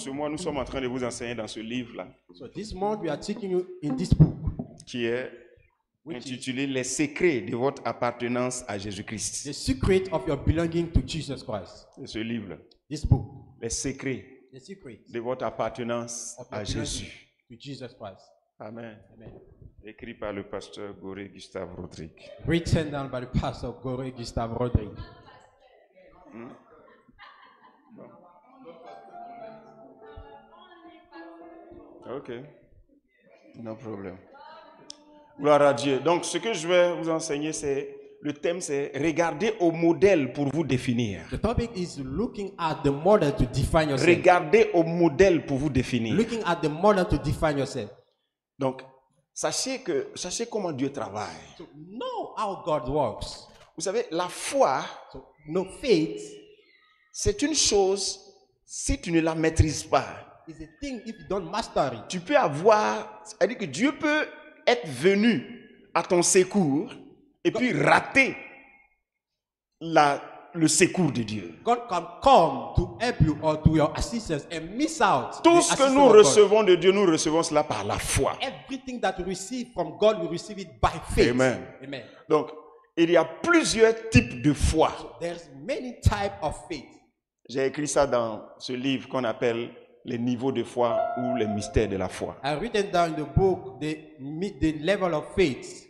Ce mois, nous sommes en train de vous enseigner dans ce livre-là, So this month we are teaching you in this book, qui est intitulé Les secrets de votre appartenance à Jésus-Christ. The Secret of Your Belonging to Jesus Christ. C'est ce livre-là. This book, Les secrets The Secret de votre appartenance of à Your Belonging Jésus. to Jesus Christ. Amen. Amen. Écrit par le pasteur Goré Gustave Rodrigue. Written down by the pastor Gore Gustave Rodrigue. Ok. No problème. Gloire à Dieu. Donc, ce que je vais vous enseigner, le thème, c'est regarder au modèle pour vous définir. The topic is looking at the model to define yourself. Regardez au modèle pour vous définir. Looking at the model to define yourself. Donc, sachez comment Dieu travaille. So know how God works. Vous savez, la foi, So no faith c'est une chose, si tu ne la maîtrises pas, is a thing if you don't master it. tu peux avoir, c'est-à-dire que Dieu peut être venu à ton secours et puis rater le secours de Dieu. God can come to help you or to your assistance and miss out. Tout the ce que assistance nous of God. recevons de Dieu, nous recevons cela par la foi. Everything that we receive from God, we receive it by faith. Amen. Amen. Donc, il y a plusieurs types de foi. There's many types of faith. J'ai écrit ça dans ce livre qu'on appelle les niveaux de foi ou les mystères de la foi. I written down in the book the level of faith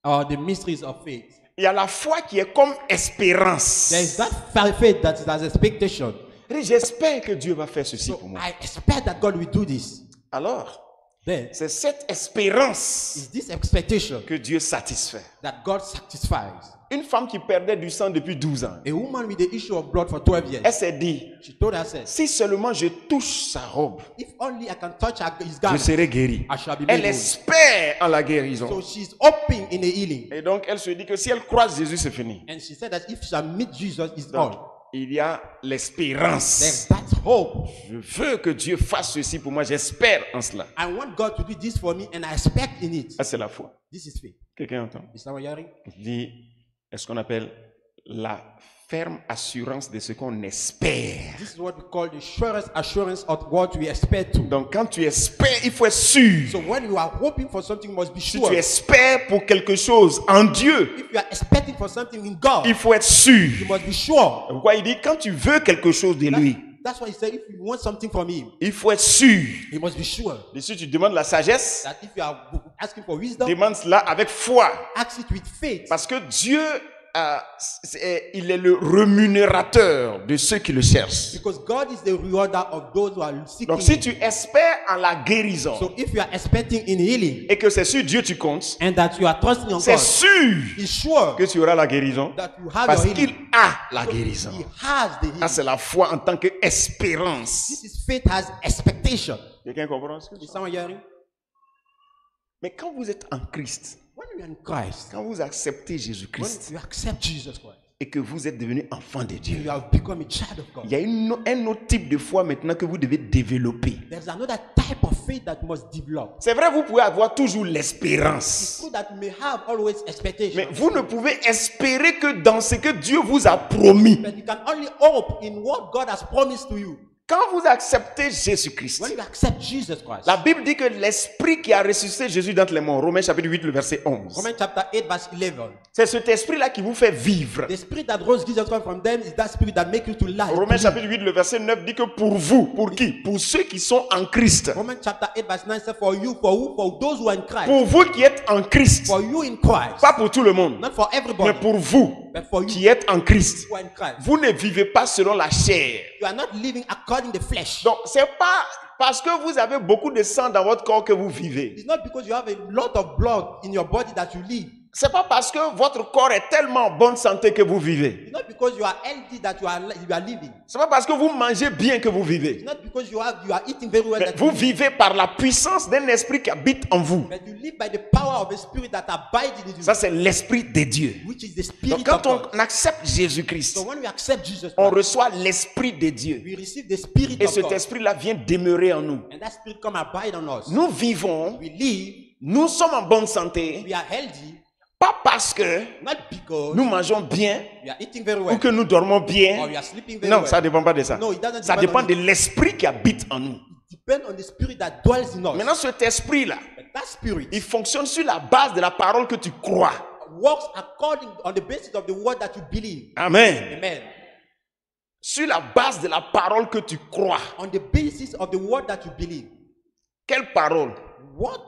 or the mysteries of faith. Il y a la foi qui est comme espérance. There is that faith that is as expectation. J'espère que Dieu va faire ceci So pour moi. I expect that God will do this. Alors, Then c'est cette espérance is this expectation que Dieu satisfait. that God satisfies. Une femme qui perdait du sang depuis 12 ans, A woman with the issue of blood for 12 years. elle s'est dit, She told herself, si seulement je touche sa robe, if only I can touch his je garment, serai guérie. I shall be Elle made whole. espère en la guérison. So she's hoping in the healing. Et donc, elle se dit que si elle croise Jésus, c'est fini. And she said that if she shall meet Jesus, it's Donc, all. il y a l'espérance. There's that hope. Je veux que Dieu fasse ceci pour moi. J'espère en cela. I want God to do this for me and I expect in it. Ça, c'est la foi. This is faith. Quelqu'un entend? Is that what you're hearing? Je dis, est ce qu'on appelle la ferme assurance de ce qu'on espère. This is what we call the surest assurance of what we expect to. Donc, quand tu espères, il faut être sûr. So when you are hoping for something, you must be Si sure. tu espères pour quelque chose en Dieu, If you are expecting for something in God, il faut être sûr. you must be sure. Pourquoi il dit, quand tu veux quelque chose de lui, That's why he said if you want something from him, il faut être sûr. you must be sure. Et si tu demandes la sagesse, That if you are asking for wisdom, demande cela avec foi. ask it with faith. Parce que Dieu, il est le rémunérateur de ceux qui le cherchent. Because God is the rewarder of those who are seeking Donc si him. tu espères en la guérison So if you are expecting in healing et que c'est sur Dieu tu comptes, and that you are trusting on c'est God, sûr be sure que tu auras la guérison that you have parce your qu'il healing. a la So guérison. he has the Ça healing. c'est la foi en tant qu'espérance. This is faith has expectation. Quelqu'un comprend ce que je Is dis? someone hearing? Mais quand vous êtes en Christ, When you are in Christ, quand vous acceptez when Jésus-Christ you accept Jesus Christ, et que vous êtes devenu enfant de Dieu, you have become a child of il God. y a un autre type de foi maintenant que vous devez développer. There's another type of faith that you must develop. C'est vrai, vous pouvez avoir toujours l'espérance. So that you may have always expectation. Mais vous ne pouvez espérer que dans ce que Dieu vous a promis. But you can only hope in what God has promised to you. Quand vous acceptez Jésus-Christ, When you accept Jesus Christ. la Bible dit que l'esprit qui a ressuscité Jésus d'entre les morts, Romains chapitre 8, le verset 11, Romans chapter 8 verse 11. c'est cet esprit-là qui vous fait vivre. The spirit that rose Jesus Christ from them is that spirit that makes you to life. Romains chapitre 8, le verset 9 dit que pour vous, pour qui? Pour ceux qui sont en Christ. Romans chapter 8 verse 9 says for you, for who? For those who are in Christ. Pour vous qui êtes en Christ. For you in Christ. Pas pour tout le monde, Not for everybody. mais pour vous But for you qui êtes en Christ. who are in Christ. Vous ne vivez pas selon la chair. You are not living according to the flesh. Donc, c'est pas parce que vous avez beaucoup de sang dans votre corps que vous vivez. It's not because you have a lot of blood in your body that you live. C'est pas parce que votre corps est tellement en bonne santé que vous vivez. It's not because you are healthy that you are living. C'est pas parce que vous mangez bien que vous vivez. It's not because you are eating very well Mais that vous you live. vivez par la puissance d'un esprit qui habite en vous. But you live by the power of a spirit that abides in you. Ça, c'est l'esprit de Dieu. Which is the spirit Donc, quand of God. on accepte Jésus-Christ, So when we accept Jesus on Christ, reçoit l'esprit de Dieu. we receive the spirit Et of cet God. esprit-là vient demeurer en nous. And that spirit come abide on us. Nous vivons, We live, nous sommes en bonne santé we are healthy Pas parce que Not because nous mangeons bien we are eating very ou well que nous dormons or bien. we are sleeping very Non, well. ça ne dépend pas de ça. No, it doesn't Ça depend dépend on de it. l'esprit qui habite en nous. It depends on the spirit that dwells in us. Maintenant, cet esprit-là, But that spirit il fonctionne sur la base de la parole que tu crois. works according on the basis of the word that you believe. Amen. Amen. Sur la base de la parole que tu crois. On the basis of the word that you believe. Quelle parole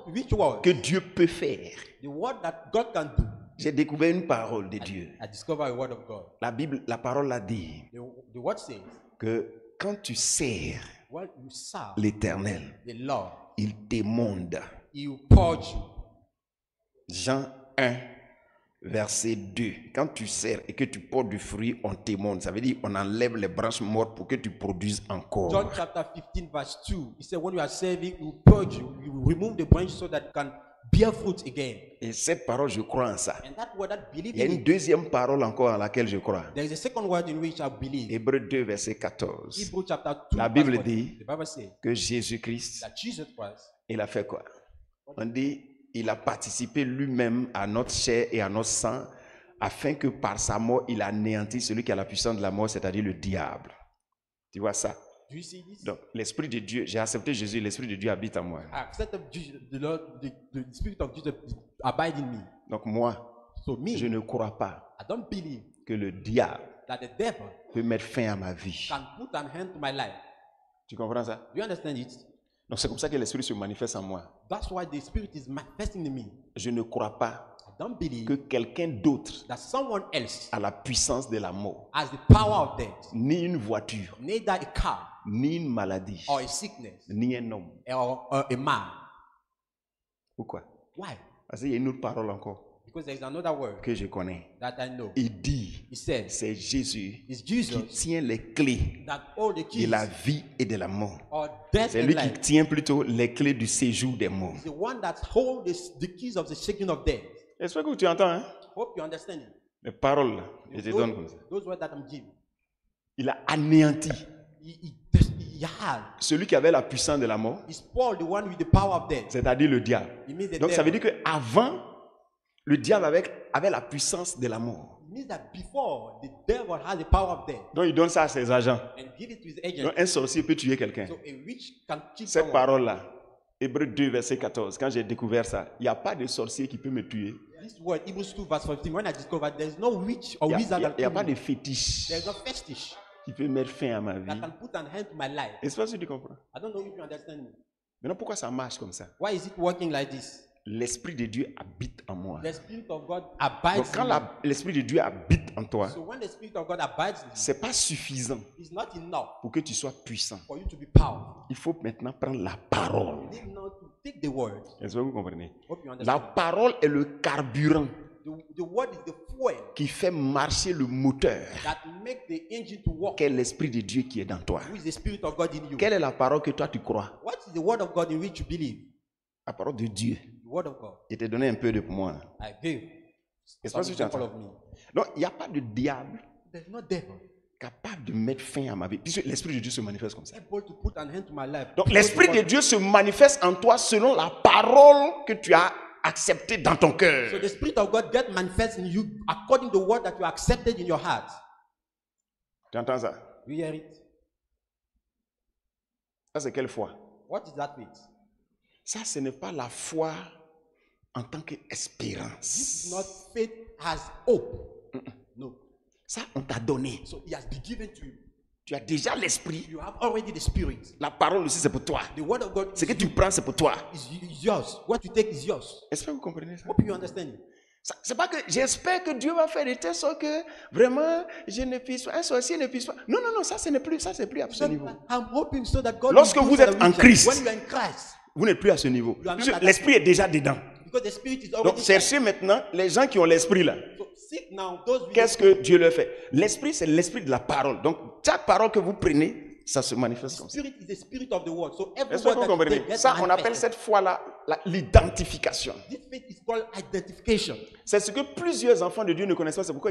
Which word? que Dieu peut faire? The word that God can do. J'ai découvert une parole de Dieu. I discover a word of God. La Bible, la parole a dit The word says, que quand tu sers when you serve l'Éternel, the Lord, il t'émonde. He will purge you. Jean 1, verset 2. Quand tu sers et que tu portes du fruit, on t'émonde. Ça veut dire on enlève les branches mortes pour que tu produises encore. John chapter 15 verse 2. He said, when you are serving, He will purge you. You will remove the branch so that you can bear fruit again. Et cette parole, je crois en ça. And that word that believe Il y a in une it, deuxième parole encore en laquelle je crois. there is a second word in which I believe. Hébreux 2, verset 14. Hebrew chapter 2 La verse Bible 14. dit The Bible says que Jésus-Christ, that Jesus Christ, il a fait quoi? On dit, il a participé lui-même à notre chair et à notre sang, afin que par sa mort, il anéantisse celui qui a la puissance de la mort, c'est-à-dire le diable. Tu vois ça? do you see this? Donc, l'Esprit de Dieu, j'ai accepté Jésus, l'Esprit de Dieu habite en moi. I accepted Jesus, the Lord, the Spirit of Jesus abide in me. Donc, moi, So me, je ne crois pas I don't believe que le diable that the devil peut mettre fin à ma vie. can put an hand to my life. Tu comprends ça? Do you understand it? Donc, c'est comme ça que l'Esprit se manifeste en moi. That's why the Spirit is manifesting in me. Je ne crois pas I don't believe que quelqu'un d'autre that someone else a la puissance de la mort. has the power of death, Ni une voiture, neither a car ni une maladie, or a sickness ni un homme. or a man. Pourquoi? Why? Parce qu'il y a une autre parole encore Because there is another word que je connais. that I know. Il dit, He says, c'est Jésus it's qui Jesus tient les clés that all the de keys la vie et de la mort. or death C'est and lui qui life tient plutôt les clés du séjour des morts. is the one that holds the keys of the shaking of death. J'espère que tu entends, hein? Hope you understand it. Les paroles, là, je te donne comme ça. Those words that I'm giving. Il a anéanti He had. celui qui avait la puissance de la mort, He's Paul, the one with the power of death. c'est-à-dire le diable. It means the Donc ça veut devil. dire qu'avant, le diable avait la puissance de la mort. It means that before the devil has the power of death Donc il donne ça à ses agents. and give it to his agent. Donc un sorcier peut tuer quelqu'un. So a witch can kill Cette someone. parole-là, Hébreux 2, verset 14, quand j'ai découvert ça, il n'y a pas de sorcier qui peut me tuer. This word, Hebrews 2 verse 15, when I discovered there's no witch or Il wizard n'y a, that il y a can pas de fétiche there's no fetish qui peut mettre fin à ma that vie. can put an hand to my life. Est-ce que tu comprends? I don't know if you understand me. Maintenant, pourquoi ça marche comme ça? Why is it working like this? L'Esprit de Dieu habite en moi. The Spirit of God Donc abides quand in me. l'Esprit de Dieu habite en toi, So when the Spirit of God abides in you, ce n'est pas suffisant it's not enough pour que tu sois puissant. for you to be powerful. Il faut maintenant prendre la parole. You need now to take the word. Est-ce que vous comprenez? Hope you La understand. parole est le carburant The word is the fuel qui fait marcher le moteur that make the engine to work. qu'est l'Esprit de Dieu qui est dans toi. Who is the Spirit of God in you? Quelle est la parole que toi tu crois? What is the word of God in which you believe? La parole de Dieu. The word of God. Je t'ai donné un peu de pour moi. I gave Est-ce some que tu example entends? of me. Donc, il n'y a pas de diable There's no devil capable de mettre fin à ma vie. Puisque l'Esprit de Dieu se manifeste comme ça. able to put an hand to my life. Donc, Because l'Esprit the de word- Dieu se manifeste en toi selon la parole que tu as acceptée dans ton So cœur. the Spirit of God get manifest in you according to the word that you accepted in your heart. Tu entends ça? You hear it? Ça, c'est quelle foi? What is that faith? Ça, ce n'est pas la foi en tant This is qu'espérance. not faith as hope. No. Ça, on t'a donné. So it has been given to you. Tu as déjà l'Esprit. You have already the Spirit. La parole aussi, c'est pour toi. The word of God Ce que tu prends, c'est pour toi. is yours. What you take is yours. Est-ce que vous comprenez ça? Hope you understand it. C'est pas que j'espère que Dieu va faire de telle sorte que vraiment je ne puisse pas, un sorcier ne puisse pas. Non, non, non, ça ce n'est plus, ça c'est plus à ce So niveau. I'm hoping so that God Lorsque will do vous for êtes the en wicked. Christ, When you are in Christ, vous n'êtes plus à ce niveau. You are not Parce que at l'esprit est déjà dedans. because the Spirit is Donc already cherchez maintenant les gens qui ont l'esprit là. So seek now those with Qu'est-ce que Dieu leur fait? L'esprit, c'est l'esprit de la parole. Donc chaque parole que vous prenez, ça se manifeste comme ça. Spirit is the spirit of the word. So every Est-ce que word vous that you comprenez? take gets Ça, on appelle manifested. cette foi-là l'identification. This faith is called identification. C'est ce que plusieurs enfants de Dieu ne connaissent pas, c'est pourquoi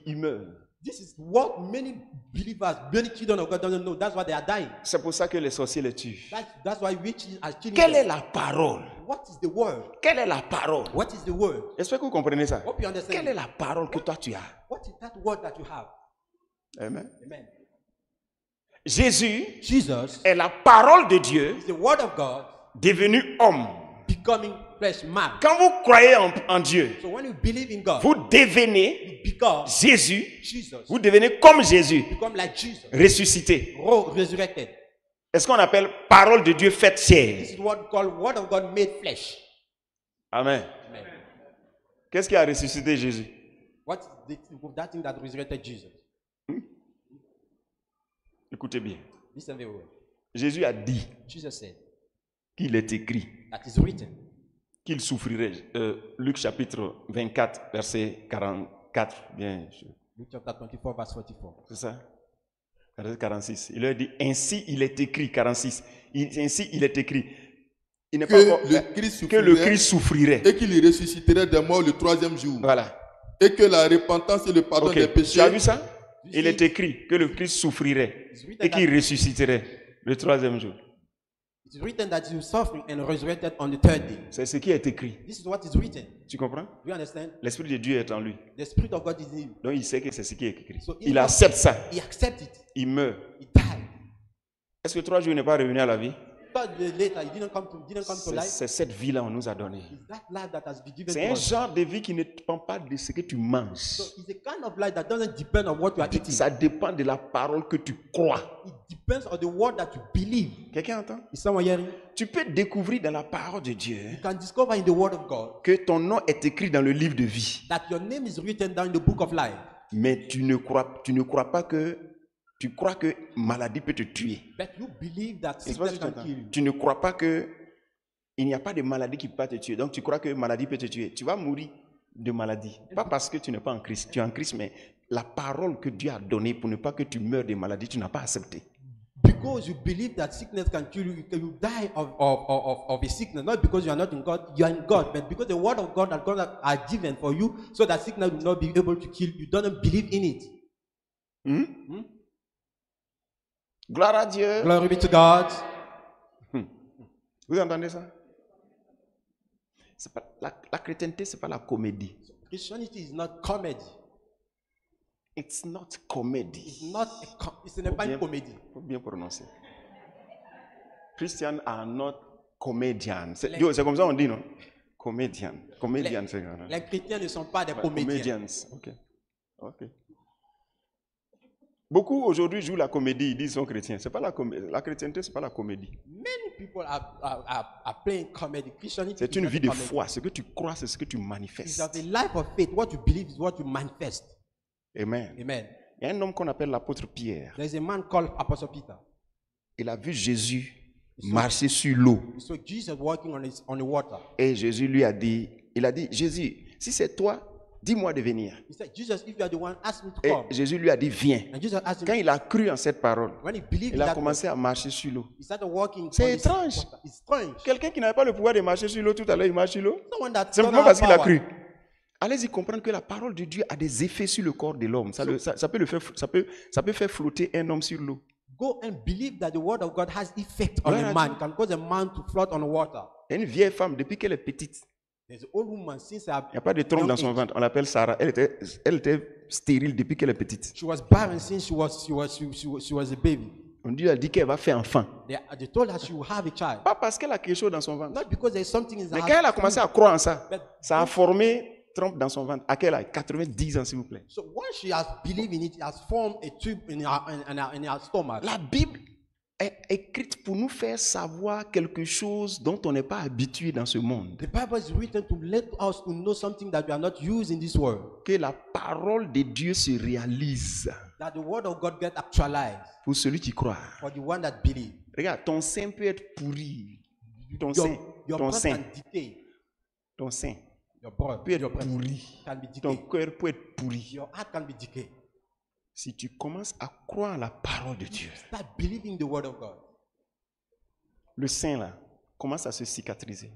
ils meurent. This is what many believers, many children of God don't know. That's why they are dying. C'est pour ça que les sorciers les tuent. That's why witches are killing Quelle est them. la parole? What is the word? Quelle est la parole? What is the word? J'espère que vous comprenez ça. Hope you understand. Quelle est la parole que toi tu as? What is that word that you have? Amen. Amen. Jésus Jesus est la parole de Dieu is the word of God devenu homme. becoming flesh man. Quand vous croyez en Dieu, So when you believe in God, vous devenez you become Jésus, Jesus. vous devenez comme Jésus, Become like Jesus. ressuscité. Resurrected. Est-ce qu'on appelle parole de Dieu faite chair? This is what we call word of God made flesh. Amen. Amen. Qu'est-ce qui a ressuscité Jésus? What is that thing that resurrected Jesus? Écoutez bien. Listen very well. Jésus a dit Jesus said qu'il est écrit that is written. qu'il souffrirait. Luc chapitre 24, verset 44. Bien, Luke chapter 24, verse 44. c'est ça? Verset 46. Il leur dit, ainsi il est écrit, 46. Ainsi il est écrit. Il n'est pas encore, que le Christ souffrirait. Et qu'il ressusciterait des morts le troisième jour. Voilà. Et que la repentance et le pardon Ok. des Tu péchés. as vu ça? Il est écrit que le Christ souffrirait et qu'il ressusciterait le troisième jour. It is written that he will suffer and resurrected on the third day. C'est ce qui est écrit. This is what is written. Tu comprends? Do you understand? L'Esprit de Dieu est en lui. The Spirit of God is in him. Donc il sait que c'est ce qui est écrit. So Il accepte ça. He accepted it. Il meurt. He died. Est-ce que 3 jours n'est pas revenu à la vie? 3 days later, he didn't come to life. C'est cette vie-là qu'on nous a donnée. It's that life that has been given C'est to un us. genre de vie qui ne dépend pas de ce que tu manges. So it's a kind of life that doesn't depend on what you are eating. Ça dépend de la parole que tu crois. It depends on the word that you believe. Quelqu'un entend? Is someone hearing? Tu peux découvrir dans la parole de Dieu You can discover in the word of God que ton nom est écrit dans le livre de vie. that your name is written down in the book of life. Mais tu ne crois pas que tu crois que maladie peut te tuer. But you believe that C'est pas ce sickness que tu can entends. kill you. Tu ne crois pas que il n'y a pas de maladie qui peut te tuer. Donc tu crois que maladie peut te tuer. Tu vas mourir de maladie. Pas parce que tu n'es pas en Christ. Tu es en Christ, mais la parole que Dieu a donnée pour ne pas que tu meurs de maladie, tu n'as pas accepté. Because you believe that sickness can kill you, you die of a sickness. Not because you are not in God, you are in God, but because the word of God that God are given for you, so that sickness will not be able to kill you. You don't believe in it. Gloire à Dieu. Glory be to God. Vous entendez ça? C'est pas, la chrétienté, ce n'est pas la comédie. Christianity is not comedy. It's not comedy. It's not a comedy. Il faut bien prononcer. Christians are not comedians. C'est comme ça on dit, non? Comedian. Comedian, c'est grave. Les chrétiens ne sont pas des comédiens. Comedians. Ok. Beaucoup aujourd'hui jouent la comédie, ils disent qu'ils sont chrétiens. C'est pas la chrétienté, c'est pas la comédie. Many people are playing comedy. Christianity C'est is une not vie a de comedy. foi. Ce que tu crois, c'est ce que tu It's manifestes. of a life of faith. What you believe is what you manifest. Amen. Amen. Il y a un homme qu'on appelle l'apôtre Pierre. There's a man called Apostle Peter. Il a vu Jésus marcher sur l'eau. So Jesus walking on the water. Et Jésus lui a dit, il a dit, Jésus, si c'est toi, dis-moi de venir. He said, Jesus, if you are the one, ask me to Et come. Jésus lui a dit, viens. And Jesus asked Quand him, il a cru en cette parole, when he believed il in a that, commencé à marcher sur l'eau. he started walking. C'est on this étrange. water. It's strange. Quelqu'un qui n'avait pas le pouvoir de marcher sur l'eau, tout à l'heure, il marche sur l'eau. Someone that Simplement parce qu'il a cru. Allez-y comprendre que la parole de Dieu a des effets sur le corps de l'homme. Ça peut faire flotter un homme sur l'eau. Go and believe that the word of God has effect on a man. It can cause a man to float on the water. Il y a une vieille femme, depuis qu'elle est petite, There's an old woman since her il n'y a pas de trompe dans son young age. ventre. On l'appelle Sarah. Elle était stérile depuis qu'elle est petite. She was barren since she was a baby. On a dit qu'elle va faire enfant. They told her she will have a child. Pas parce qu'elle a quelque chose dans son ventre. Not because there's something in Mais her. quand elle a commencé à croire en ça, But ça a formé trompe dans son ventre. À quel âge? 90 ans, s'il vous plaît. So once she has believed in it, it has formed a tube in her stomach. La Bible est écrite pour nous faire savoir quelque chose dont on n'est pas habitué dans ce monde. The Bible is written to let us to know something that we are not used in this world. Que la parole de Dieu se réalise That the word of God get actualized pour celui qui croit. for the one that believes. Regarde, ton sein peut être pourri. Ton Your sein breath can decay. peut Your breath être your breath pourri. can be Ton decayed. cœur peut être pourri. Your heart can be decayed. Si tu commences à croire à la parole de Dieu, Start believing the word of God. le sein là commence à se cicatriser.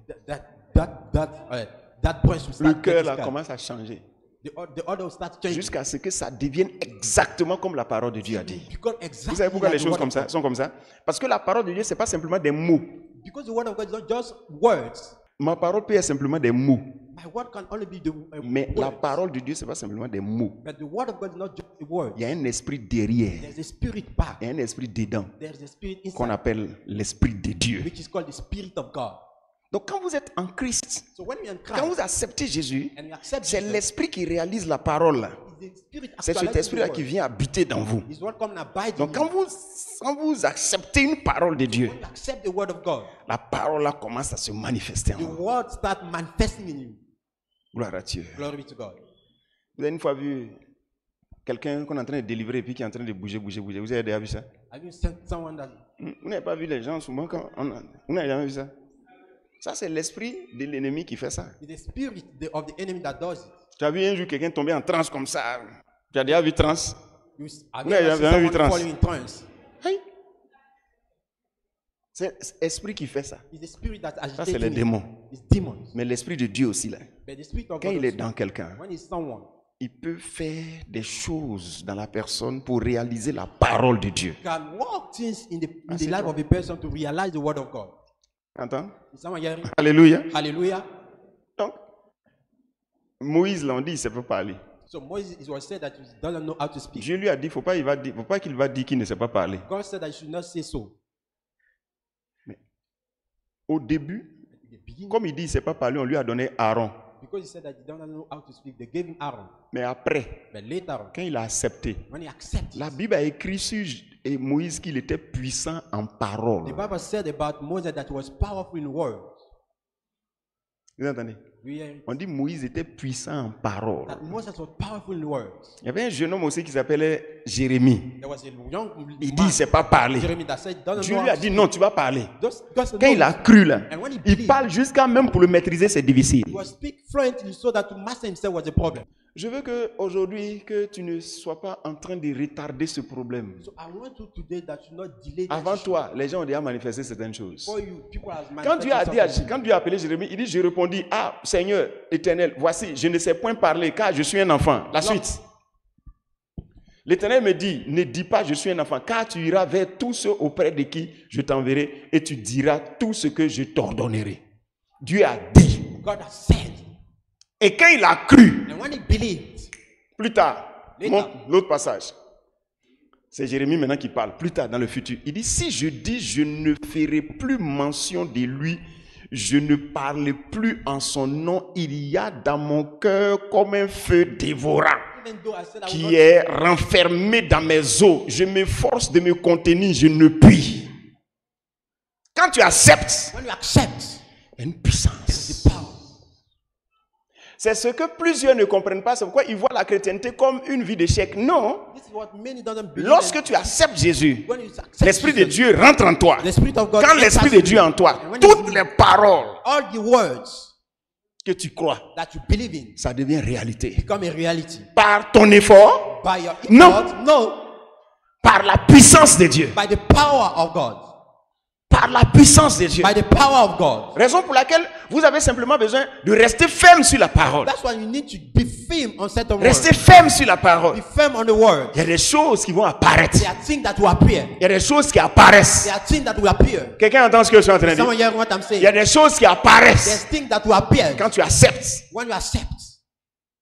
That breast will Le start cœur getting là scarred. commence à changer. The order will start changing. Jusqu'à ce que ça devienne exactement comme la parole de Dieu a dit. Become Vous exactly savez pourquoi les like the choses word comme of ça, God. sont comme ça? Parce que la parole de Dieu, ce n'est pas simplement des mots. Because the word of God is not just words. Ma parole peut être simplement des mots. My word can only be the Mais la words. parole de Dieu, ce n'est pas simplement des mots. But the word of God is not just the word. Il y a un esprit derrière. There's a spirit back. Il y a un esprit dedans There's a spirit qu'on inside, appelle l'esprit de Dieu. which is called the spirit of God. Donc quand vous êtes en Christ, So when we are in quand Christ vous acceptez Jésus, and we accept c'est Jesus, l'esprit qui réalise la parole là. it's the spirit C'est cet actualizing esprit-là the qui word. vient habiter dans vous. It's what come and abide in Donc you. quand vous acceptez une parole de Dieu, When you accept the word of God, la parole là commence à se manifester en the vous. word start manifesting in you. Gloire à Dieu. Glory be to God. Vous avez une fois vu quelqu'un qu'on est en train de délivrer et puis qui est en train de bouger. Vous avez déjà vu ça? Have you sent someone that Vous n'avez pas vu les gens souvent quand vous n'avez jamais vu ça? Ça, c'est l'esprit de l'ennemi qui fait ça. is the spirit of the enemy that does it? Tu as vu un jour quelqu'un tomber en transe comme ça? Tu as déjà vu transe? Have Vous you n'avez ever seen jamais vu someone trans? falling in trance? Hey. C'est l'esprit qui fait ça. It's the spirit that Ça, c'est agitates les me. démons. It's demons. Mais l'esprit de Dieu aussi, là, But the spirit of quand God il est also, dans quelqu'un, when it's someone, il peut faire des choses dans la personne pour réaliser la parole de Dieu. can work things in the c'est life toi. of a person to realize the word of God. Entends? Is someone hearing? Alléluia. Hallelujah. Donc, Moïse, là, on dit, il ne sait pas parler. So Moses, it was said that he doesn't know how to speak. Dieu lui a dit, faut pas qu'il va dire qu'il ne sait pas parler. God said that he should not say so. Au début, At the beginning, comme il dit, il ne sait pas parler, on lui a donné Aaron. because he said that he doesn't know how to speak, they gave him Aaron. Mais après, But later on, quand il a accepté, when he accepted, la Bible a écrit sur Moïse qu'il était puissant en parole. the Bible said about Moses that he was powerful in words. Vous entendez? Do you hear it? On dit Moïse était puissant en parole. That Moses was powerful in words. Il y avait un jeune homme aussi qui s'appelait Jérémie. There was a young Il dit, man, il ne sait pas parler. Jeremy, that said, doesn't Dieu know lui how a to dit, speak. non, tu vas parler. God said, Quand no. il a cru là, And when he il believed, parle jusqu'à même pour le maîtriser, c'est difficile. he was speak fluently so that to master himself was a problem. Je veux que aujourd'hui que tu ne sois pas en train de retarder ce problème. So I want you today that you not delay that Avant issue. toi, les gens ont déjà manifesté certaines choses. For you, people has Quand Dieu a manifested something. appelé Jérémie, il dit, je répondis, ah Seigneur éternel, voici, je ne sais point parler car je suis un enfant. La suite. L'Éternel me dit, ne dis pas je suis un enfant, car tu iras vers tous ceux auprès de qui je t'enverrai et tu diras tout ce que je t'ordonnerai. Dieu a dit. God has said. Et quand il a cru, And when he believed, plus tard, Later. montre l'autre passage. C'est Jérémie maintenant qui parle, plus tard dans le futur. Il dit, si je dis je ne ferai plus mention de lui, je ne parle plus en son nom, il y a dans mon cœur comme un feu dévorant even though I said I will qui not, est renfermé dans mes os. Je m'efforce de me contenir, je ne puis. Quand tu acceptes, when you accept, il y a une there puissance. is a power. C'est ce que plusieurs ne comprennent pas. C'est pourquoi ils voient la chrétienté comme une vie d'échec. Non. This is what many don't believe. Lorsque tu acceptes Jésus, When you accept l'Esprit de Jesus, Dieu rentre en toi. the Spirit of God Quand l'Esprit enters de in Dieu you. est en toi, And when toutes you- les paroles all the words que tu crois, that you believe in ça devient réalité. become a reality. Par ton effort, By your Non. effort? No. par la puissance de Dieu. By the power of God. Par la puissance de Dieu. By the power of God. Raison pour laquelle vous avez simplement besoin de rester ferme sur la parole. That's why you need to be firm on certain words. Restez ferme sur la parole. Be firm on the word. Il y a des choses qui vont apparaître. There are things that will appear. Il y a des choses qui apparaissent. There are things that will appear. Quelqu'un entend ce que je suis en train de Someone dire? hearing what I'm Il y a saying? des choses qui apparaissent There's things that will appear quand tu acceptes. when you accept.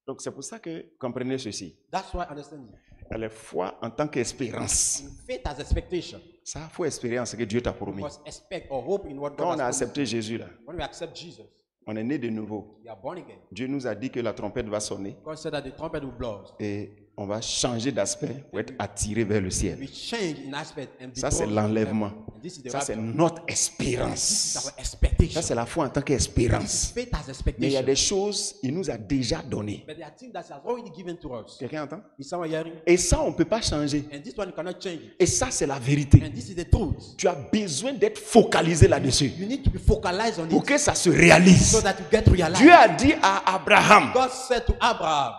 Donc c'est pour ça que comprenez ceci. That's why I understand you. La foi en tant qu'espérance. Faith as expectation. Ça, il faut espérer en ce que Dieu t'a You promis. must expect or hope in what Quand God on has a promised. accepté Jésus, là, When we accept Jesus, on est né de nouveau. we are born again. Dieu nous a dit que la trompette va sonner God said that the trumpet will blow. et on va changer d'aspect pour être attiré vers le ciel. We change in aspect and be Ça, c'est drawn l'enlèvement. to heaven. And this is the Ça, c'est rapture. notre This is espérance. our expectation. Ça, c'est la foi en tant This is qu'espérance. faith as Mais il y expectation. a des choses, il nous a déjà données. But there are things that he has already given to us. Quelqu'un entend? Is someone hearing? Et ça, on ne peut pas changer. And this one you cannot change it. Et ça, c'est la vérité. And this is the truth. Tu as besoin d'être focalisé là-dessus You need to be focalized on pour it que ça se réalise. so that you get realized. Dieu a dit à Abraham, God said to Abraham,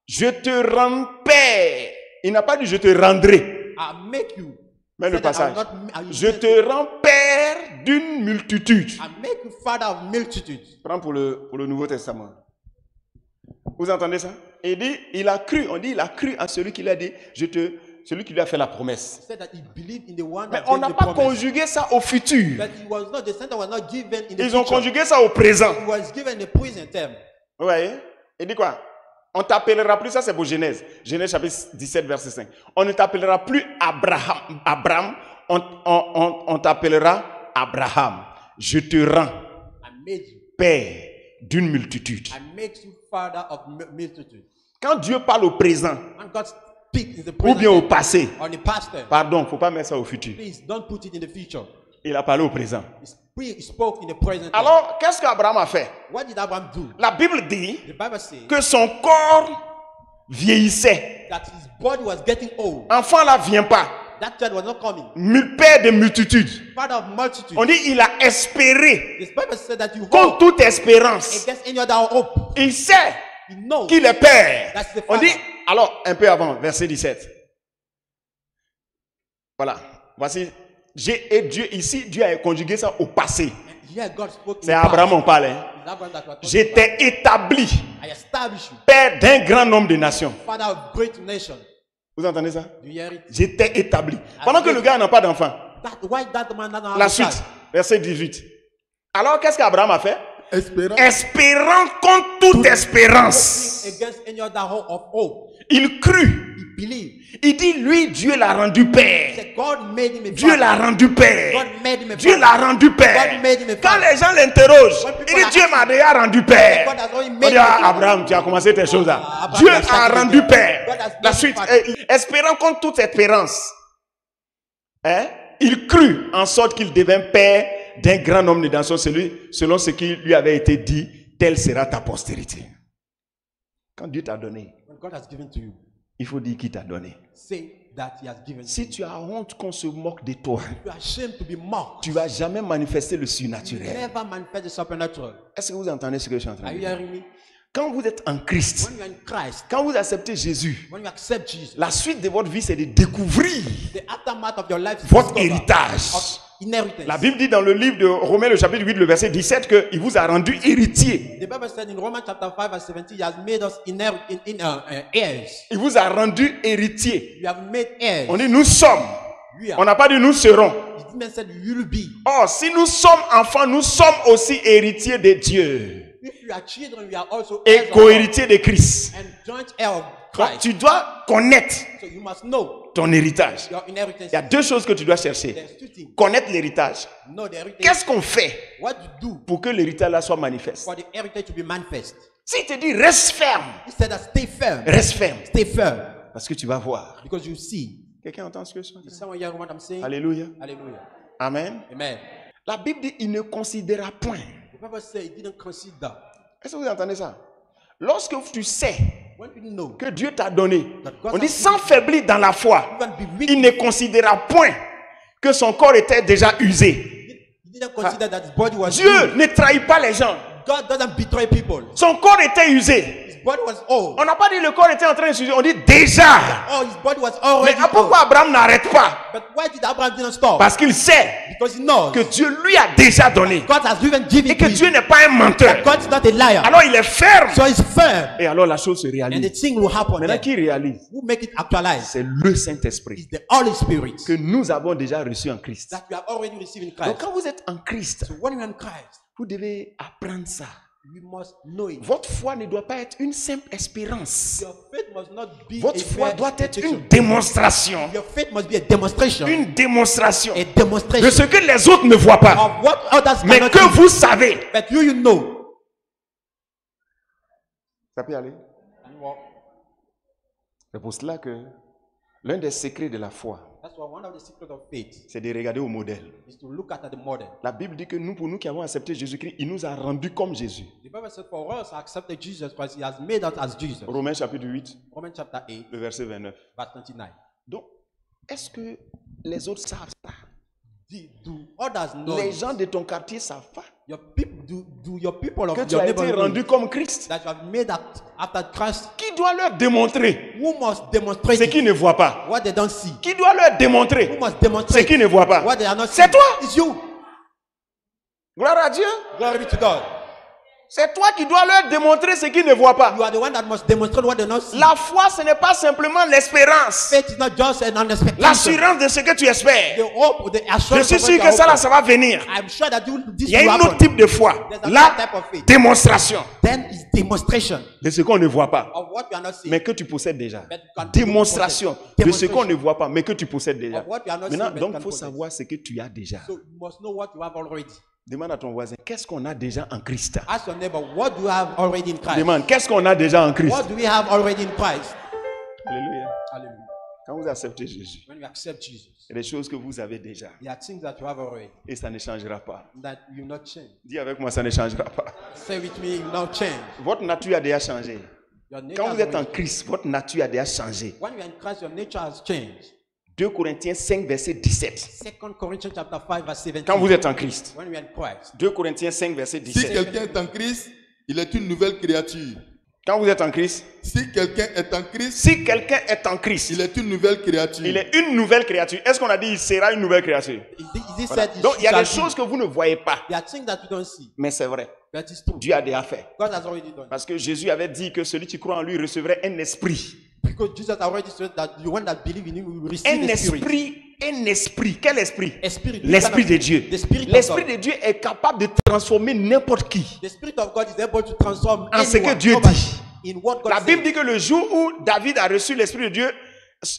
je te rends père Il n'a pas dit je te rendrai. I'll make you. Mais le Said that passage. I will Je te rends père d'une multitude. I'll make you father of multitudes. Prends pour le Nouveau Testament. Vous entendez ça? Et il dit, il a cru. On dit, il a cru à celui qui lui a dit, celui qui lui a fait la promesse. He said that he believed in the one Mais that on gave n'a the pas promise. conjugué ça au futur. But it was not, the sentence was not given in the Ils ont future. conjugué ça au présent. It was given in the present term. Vous voyez? Il dit quoi? On t'appellera plus, ça c'est pour Genèse. Genèse chapitre 17, verset 5. On ne t'appellera plus Abraham, on t'appellera Abraham. Je te rends I made you. père d'une multitude. I make you father of multitudes. Quand Dieu parle au présent, And God speaks in the ou present bien au tense, passé, on the past tense. pardon, il ne faut pas mettre ça au futur. Please don't put it in the future. Il a parlé au présent. He spoke in the present tense. Alors, qu'est-ce qu'Abraham a fait? What did Abraham do? La Bible dit The Bible says que son corps vieillissait. that his body was getting old. Enfant là, vient pas. That child was not coming. Père de multitude. Father of multitudes. On dit il a espéré The Bible said that you contre hope toute espérance. against any other hope. Il sait You know qu'il est père. that's the On father. dit, alors, un peu avant, verset 17. Voilà. Voici, et Dieu, ici, Dieu a conjugué ça au passé. Here God spoke in C'est the Abraham, on past. parle. Hein. It's Abraham that we're talking Je t'ai établi about. I establish you, père d'un grand nombre de nations. father of great nations. Vous entendez ça? Do you hear it? Je t'ai établi. Pendant que le gars n'a pas d'enfant. Why that man doesn't have La a suite, child? verset 18. Alors, qu'est-ce qu'Abraham a fait? Espérant. Espérant contre toute espérance. Against any other hope of hope. Il crut. He believed. Il dit, lui, Dieu l'a rendu He père. said God made him a Dieu father. l'a rendu père. God made him a Dieu father. l'a rendu père. God made him a Quand father. les gens l'interrogent, When people il dit, are Dieu m'a asking, déjà rendu père. God has already On made dit, him a ah, father. Abraham, tu as commencé tes choses là. Abraham Dieu has a started rendu it. père. God has La made suite, him father. espérant contre toute espérance, hein, il crut en sorte qu'il devint père d'un grand nombre de nations, selon ce qui lui avait été dit, telle sera ta postérité. Quand Dieu t'a donné, When God has given to you, il faut dire qui t'a donné. say that he has given to Si you. tu as honte qu'on se moque de toi, You are ashamed to be mocked. tu vas jamais manifester le You surnaturel. never manifest the supernatural. Est-ce que vous entendez ce que je suis en train Are de you dire? hearing me? Quand vous êtes en Christ, When you are in Christ, quand vous acceptez Jésus, when you accept Jesus, la suite de votre vie, c'est de découvrir the aftermath of your life is votre discovered héritage. of inheritance. La Bible dit dans le livre de Romains, le chapitre 8, le verset 17, qu'il vous a rendu héritier. The Bible said in Romans chapter 5 verse 17, he has made us heirs. Il vous a rendu héritier. You have made heirs. On dit nous sommes. We are. On n'a pas dit nous serons. It didn't say you will be. Or, si nous sommes enfants, nous sommes aussi héritiers de Dieu. If you are children, we are also Et heirs of God co-héritiers de Christ. and joint heirs of Donc, Christ. tu dois connaître So you must know ton héritage. your inheritance. Il y a deux choses que tu dois chercher. There's two things. Connaître l'héritage. Know the heritage. Qu'est-ce qu'on fait What you do pour que l'héritage là soit manifeste? for the heritage to be manifest. Si te dit reste ferme, He said that stay firm. reste ferme. Stay firm. Parce que tu vas voir. Because you see. Quelqu'un entend ce que je suis en train de Is dire? someone hearing what I'm saying? Alléluia. Hallelujah. Amen. Amen. La Bible dit il ne considéra point. The Bible said he didn't consider. Est-ce que vous entendez ça? Lorsque tu sais When you know, que Dieu t'a donné, That God on dit has sans given you. faiblir dans la foi, even be weak, il ne considéra point que son corps était déjà usé. he didn't consider that his body was Dieu used. ne trahit pas les gens. God doesn't betray people. Son corps était usé. His body was old. On n'a pas dit le corps était en train de s'user, on dit déjà. Oh, his body was Mais already old. pourquoi Abraham n'arrête pas? But why did Abraham didn't stop? Parce qu'il sait Because he knows que Dieu lui a déjà donné. God has even given Et que to Dieu him. n'est pas un menteur. God is not a liar. Alors il est ferme. So he's firm. Et alors la chose se And the réalise. thing will happen. Maintenant, Then. qui réalise? Who make it actualize? C'est le Saint-Esprit Is the Holy Spirit que nous avons déjà reçu en Christ. that we have already received in Donc Christ. quand vous êtes en Christ, So when you're in Christ, vous devez apprendre ça. we must know it. Votre foi ne doit pas être une simple espérance. Your faith must not be Votre a foi mere doit être expectation. une démonstration. Your faith must be a demonstration. Une démonstration A de demonstration ce que les autres ne voient pas. of what others Mais cannot que do. vous savez. But you know. Ça peut aller. C'est pour cela que l'un des secrets de la foi, That's why one of the secrets of faith c'est de regarder au modèle. is to look at the model. La Bible dit que nous, pour nous qui avons accepté Jésus-Christ, il nous a rendus comme Jésus. The Bible said for us to accept Jesus Christ, he has made us as Jesus. Romains chapitre 8, Romans chapter 8, le verset 29. verse 29. Donc, est-ce que les autres savent ça? Do others know? Les gens de ton quartier savent pas. Your people, do your people of que tu your as été neighborhood rendu comme Christ, that you have made after Christ, qui doit leur démontrer who must demonstrate ce qu'ils ne voient pas. what they don't see? Qui doit leur Who démontrer must ce demonstrate qu'ils ne voient pas. what they are not C'est seeing? toi. It's you. Gloire à Dieu. Glory be to God. C'est toi qui dois leur démontrer ce qu'ils ne voient pas. You are the one that must demonstrate what they don't see. La foi, ce n'est pas simplement l'espérance, Faith is not just an expectation. l'assurance de ce que tu espères. The hope, the Je assurance suis of what sûr you que are ça, là, hoping. ça va venir. I'm sure that this Il y a will un autre happen. type de foi, There's another la type of faith. démonstration Then is demonstration de ce qu'on ne voit pas, of what you are not seeing. mais que tu possèdes déjà. But you can Démonstration possess. de ce qu'on ne Demonstration voit pas, mais que tu possèdes déjà. of what you are not Maintenant, seeing, but donc, you il can faut possess. savoir ce que tu as déjà. So you must know what you have already. Demande à ton voisin, qu'est-ce qu'on a déjà en Christ? Ask your neighbor, what do you have already in Christ? Demande, qu'est-ce qu'on a déjà en Christ? What do we have already in Christ? Alléluia. Hallelujah. Quand vous acceptez Jésus, When you accept Jesus, il y a des choses que vous avez déjà there are things that you have already et ça ne changera pas. that you will not change. Dis avec moi, ça ne changera pas. Say with me, you will not change. Votre nature a déjà changé. Your nature Quand has vous êtes en already changed. Christ, votre nature a déjà changé. When you are in Christ, your nature has changed. 2 Corinthiens 5, verset 17. 2 Corinthians chapter 5, verse 17. Quand vous êtes en Christ. When we are in Christ. 2 Corinthiens 5, verset Si 17. quelqu'un est en Christ, il est une nouvelle créature. Quand vous êtes en Christ, Si quelqu'un est en Christ, si quelqu'un est en Christ, il est une nouvelle créature. il est une nouvelle créature. Est-ce qu'on a dit il sera une nouvelle créature? Is it Voilà. said it Donc il y a shall des be? choses que vous ne voyez pas, There are things that you don't see. mais c'est vrai. That is true. Dieu a déjà fait. God has already done. Parce que Jésus avait dit que celui qui croit en lui recevrait un esprit. Because Jesus already said that the one that believe in him will receive Un the Spirit. esprit, un esprit. Quel esprit? A spirit. L'esprit de Dieu. The Spirit of L'esprit God. de Dieu est capable de transformer n'importe qui. The Spirit of God is able to transform En ce que anyone, Dieu nobody, dit. in what God La says. Bible dit que le jour où David a reçu l'esprit de Dieu,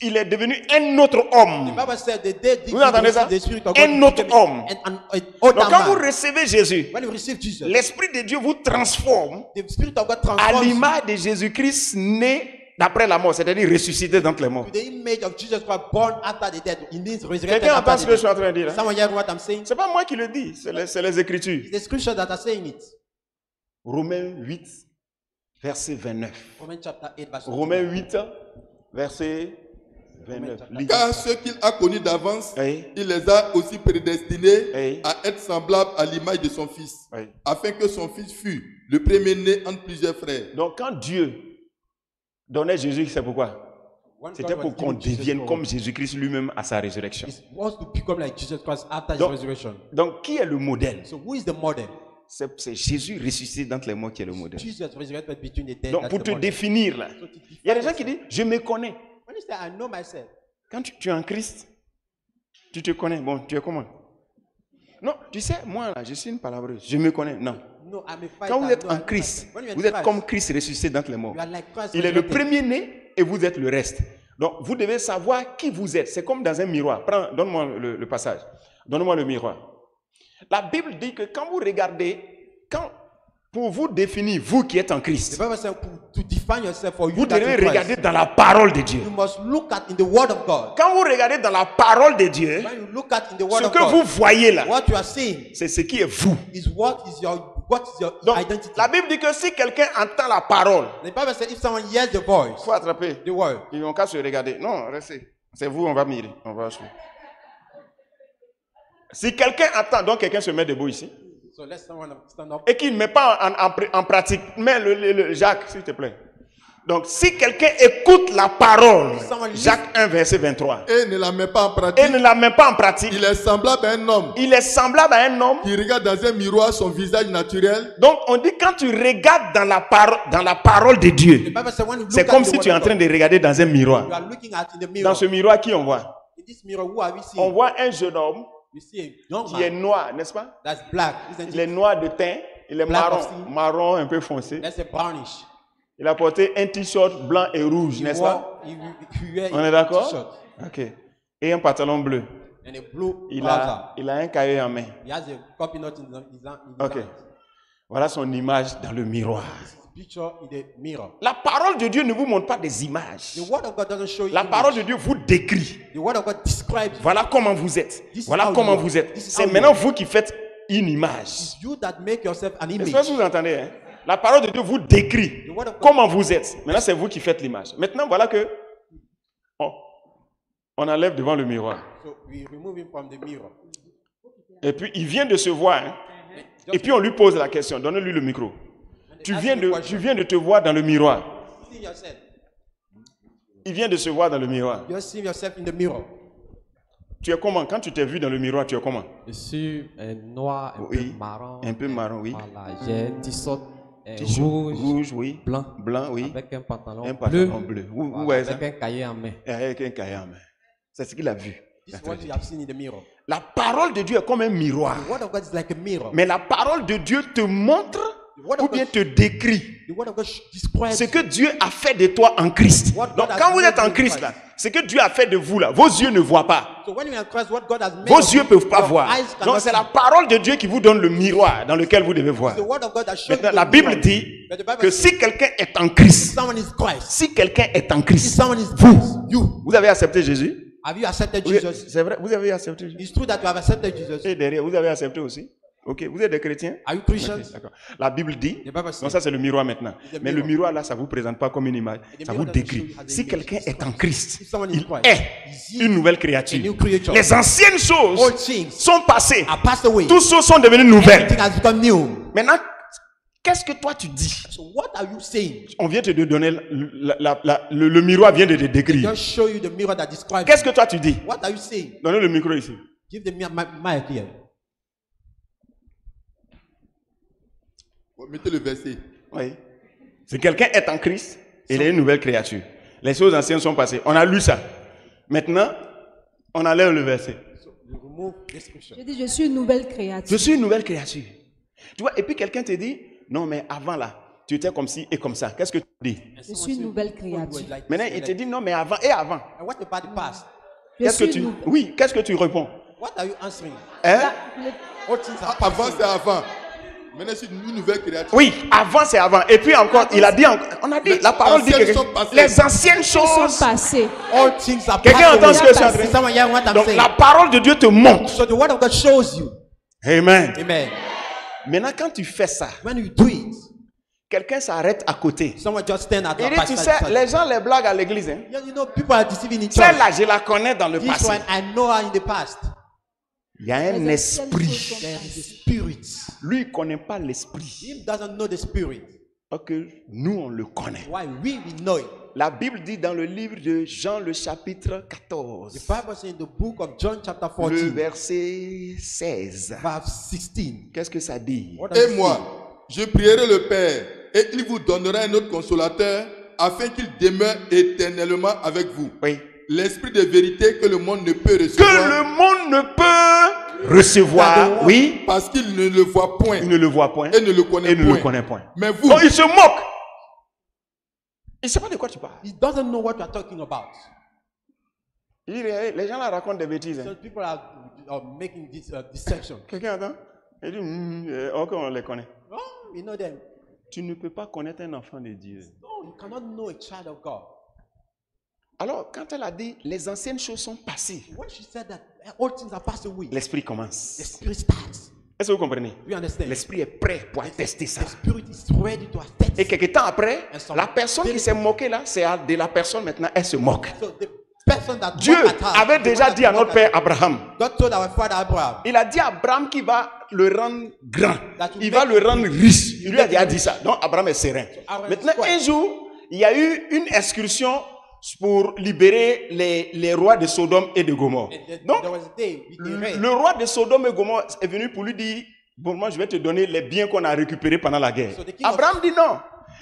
il est devenu un autre homme. The Bible said the day Vous entendez ça? the Spirit of Un God autre became homme. an older Donc quand vous man. recevez Jésus, When you receive Jesus, l'esprit de Dieu vous transforme the Spirit of God à transforms you l'image de Jésus-Christ né d'après la mort, c'est-à-dire ressuscité d'entre les morts. to the image of Jesus Christ born after the death. It means resurrected Quelqu'un entend after ce the que je suis death. en train de dire? Hein? Someone hear what I'm saying? C'est pas moi qui le dis, c'est les Écritures. It's the scripture that are saying it. Romains 8, verset 29. Romans chapter 8, verse Romains 29. 8, verset 29. Lis. Car ceux qu'il a connus d'avance, Oui. il les a aussi prédestinés Oui. à être semblables à l'image de son Fils, Oui. afin que son Fils fût le premier-né entre plusieurs frères. Donc quand Dieu donnait Jésus, c'est pourquoi? When C'était God pour was qu'on giving Jesus devienne for comme us, Jésus-Christ lui-même à sa résurrection. it was to become like Jesus Christ after his Donc, resurrection. donc qui est le modèle? So who is the model? C'est Jésus ressuscité d'entre les morts qui est le modèle. Jesus resurrected between the dead. Donc that's pour the te model. définir là, So to il y a des define gens qui yourself. disent, je me connais. When you say I know myself, Quand tu es en Christ, tu te connais. Bon, tu es comment? Non, tu sais, moi là, je suis une palabreuse. Je me connais. Non. no, I'm a fighter. Quand vous êtes no, en I'm a Christ, fighter. When you're in vous êtes Christ, comme Christ ressuscité d'entre les morts. you are like Christ Il est le resurrected. premier-né et vous êtes le reste. Donc, vous devez savoir qui vous êtes. C'est comme dans un miroir. Donne-moi le passage. Donne-moi le miroir. La Bible dit que quand vous regardez, pour vous définir, vous qui êtes en The Christ, Bible says to define yourself for you vous that devez in Christ, regarder dans la parole de Dieu. you must look at in the Word of God. Quand vous regardez dans la parole de Dieu, When you look at in the Word ce of que God, vous voyez là, what you are seeing c'est ce qui est vous. is what is your Donc, identity. la Bible dit que si quelqu'un entend la parole, The Bible says if someone hears the voice, il faut attraper. the word, Ils n'ont qu'à se regarder. Non, restez. C'est vous, on va mirer. On va suivre. Si quelqu'un attend, donc quelqu'un se met debout ici, so let someone stand up. et qu'il ne met pas en pratique, mets le Jacques, s'il te plaît. Donc, si quelqu'un écoute la parole, Jacques 1, verset 23, Et ne la met pas en pratique. et ne la met pas en pratique, Il est semblable à un homme il est semblable à un homme. qui regarde dans un miroir son visage naturel. Donc, on dit quand tu regardes dans la parole de The Dieu, Bible says when you look c'est at comme the si Word tu es en of train God, de regarder dans un you miroir. are looking at in the Dans mirror. ce miroir, qui on voit? In this mirror, who are we seeing? On voit un jeune homme We see a young qui est man noir, n'est-ce pas? that's black, isn't Il est it? noir de teint, il est Black marron, of skin. marron un peu foncé. That's a brownish. Il a porté un t-shirt blanc et rouge, n'est-ce pas? He wear On est a d'accord? t-shirt Ok. Et un pantalon bleu. and a blue Il trouser. a un cahier en main. He has a copy note in his Ok. hand. Voilà son image dans le miroir. Picture in the mirror. La parole de Dieu ne vous montre pas des images. The Word of God doesn't show you. La image. parole de Dieu vous décrit. The Word of God describes you. Voilà comment vous êtes. This is Voilà how comment you are. vous êtes. This is C'est how you maintenant are. vous qui faites une image. It's you that make yourself an Est-ce image. que vous entendez? Hein? La parole de Dieu vous décrit The Word of God. comment vous êtes. Maintenant, c'est vous qui faites l'image. Maintenant, voilà que on enlève devant le miroir. So we remove him from the mirror. Et puis, il vient de se voir. Hein? Et puis on lui pose la question. Donnez-lui le micro. Tu viens de te voir dans le miroir. See yourself. Il vient de se voir dans le miroir. You're seeing yourself in the mirror. Tu es comment? Quand tu t'es vu dans le miroir, tu es comment? Je suis noir, un Oui, peu marron. un peu marron, oui. Voilà, j'ai un t-shirt T-shirt rouge, oui. blanc, Blanc, oui. avec un pantalon, Un bleu, pantalon bleu. Vous voilà, voyez ça? avec un cahier en main. Et avec un cahier en main. C'est ce qu'il a vu. This is what you have seen in the mirror. La parole de Dieu est comme un miroir. The word of God is like a mirror. Mais la parole de Dieu te montre The word ou of bien God, te décrit the word of God describes ce que Dieu a fait de toi en Christ. What Donc God has quand vous made êtes en in Christ Christ. là, ce que Dieu a fait de vous là, vos yeux ne voient pas. So when you are in Christ, what God has made Vos of yeux you, ne peuvent pas your voir. eyes cannot Donc c'est see. la parole de Dieu qui vous donne le miroir dans lequel vous devez voir. The word of God that shows Maintenant, you la the Bible mirror. dit But the Bible que says, si quelqu'un est en Christ, someone is Christ. si quelqu'un est en If Christ, someone is vous, Christ, you. vous avez accepté Jésus? Have you accepted Oui, Jesus? c'est vrai, vous avez accepté Jésus. It's true that you have accepted Jesus. Et derrière, vous avez accepté aussi? Ok, vous êtes des chrétiens? Are you Christians? Ok, d'accord. La Bible dit, The Bible donc says, ça c'est le miroir maintenant. The Mais le mirror. miroir là, ça vous présente pas comme une image, The ça mirror vous doesn't show décrit. you as an Si image. quelqu'un est en Christ, If someone is il Christ, est une nouvelle a new créature. creature. Les anciennes All choses things sont passées. are passed away. Toutes choses sont devenues nouvelles. Everything has become new. Maintenant, qu'est-ce que toi tu dis? So what are you saying? On vient te donner, le miroir vient de te décrire. Just show you the mirror that describes Qu'est-ce que toi tu dis? you. What are you saying? Donnez le micro ici. Give the mic here. Mettez le verset. Oui. Si quelqu'un est en Christ, il est une nouvelle créature. Les choses anciennes sont passées. On a lu ça. Maintenant, on enlève le verset. So you remove the scripture. Je dis, je suis une nouvelle créature. Je suis une nouvelle créature. Tu vois, et puis quelqu'un te dit, non, mais avant là, tu étais comme ci et comme ça. Qu'est-ce que tu dis? And Je someone suis une says, nouvelle "Oh, you were créature. like Maintenant, this, il te like dit, non, mais avant et avant. that." And what about the past? Je Qu'est-ce que suis tu... une nouvelle. Oui, qu'est-ce que tu réponds? What are you answering? Hein? All things are Avant, passed c'est away. avant. Maintenant, c'est une nouvelle créature. Oui, avant c'est avant. Et puis encore, il a dit, on a dit, la parole dit anciennes que sont passées. les anciennes Sont choses. passés. All things are Quelqu'un passed entend ce away. que je suis en train de Is someone hearing what I'm Donc saying? la parole de Dieu te montre. So the word of God shows you. Amen. Amen. Maintenant, quand tu fais ça, When you do it, quelqu'un s'arrête à côté. someone just stand at Il the dit, back. tu sais, les gens les blaguent à l'église. Hein. You know, people are deceiving each other. Celle-là, je la connais dans le This passé. one, I know her in the past. Il y a un Les anciennes esprit. choses sont There is a passées. spirit. Lui, il ne connaît pas l'esprit. He doesn't know the spirit. Ok, nous, on le connaît. Why we know it. La Bible dit dans le livre de Jean, le chapitre 14, The Bible says in the book of John chapter le 14, verset 16. verse 16. Qu'est-ce que ça dit? What does it Et moi, je prierai le Père, et il vous donnera un autre consolateur, afin qu'il demeure éternellement avec vous. Oui. L'esprit de vérité que le monde ne peut Que recevoir, le monde ne peut recevoir, oui, parce qu'il ne le voit point il ne le voit point et ne le connaît et ne le point. connaît point. Mais vous, Donc il se moque. Il ne sait pas de quoi tu parles. He doesn't know what you are talking about. Il dit, les gens là racontent des bêtises. So Hein. people are making this deception. Quelqu'un attend? Il dit, ok, on les connaît. Oh, you know them. Tu ne peux pas connaître un enfant de Dieu. No, you cannot know a child of God. Alors, quand elle a dit, les anciennes choses sont passées, When she said that all things are passed away, l'esprit the commence. spirit starts. Est-ce que vous comprenez? You understand? L'esprit est prêt pour attester ça. The spirit is ready to attest. Et quelques temps après, la personne qui s'est moquée là, c'est de la personne maintenant, elle se moque. So the person that Dieu mocked at her, avait the déjà one that dit à notre mocked père at her, Abraham, God told our father Abraham, il a dit à Abraham qu'il va le rendre grand, That you il va make le him rendre rich. riche. You Il lui a make déjà him dit rich. ça. Donc Abraham est serein. Abraham Maintenant, is quiet. un jour, il y a eu une excursion pour libérer les rois de Sodome et de Gomorre. Donc, there was a day with the rain. le roi de Sodome et Gomorre est venu pour lui dire, bon, moi je vais te donner les biens qu'on a récupérés pendant la guerre. So the king of- Abraham dit non,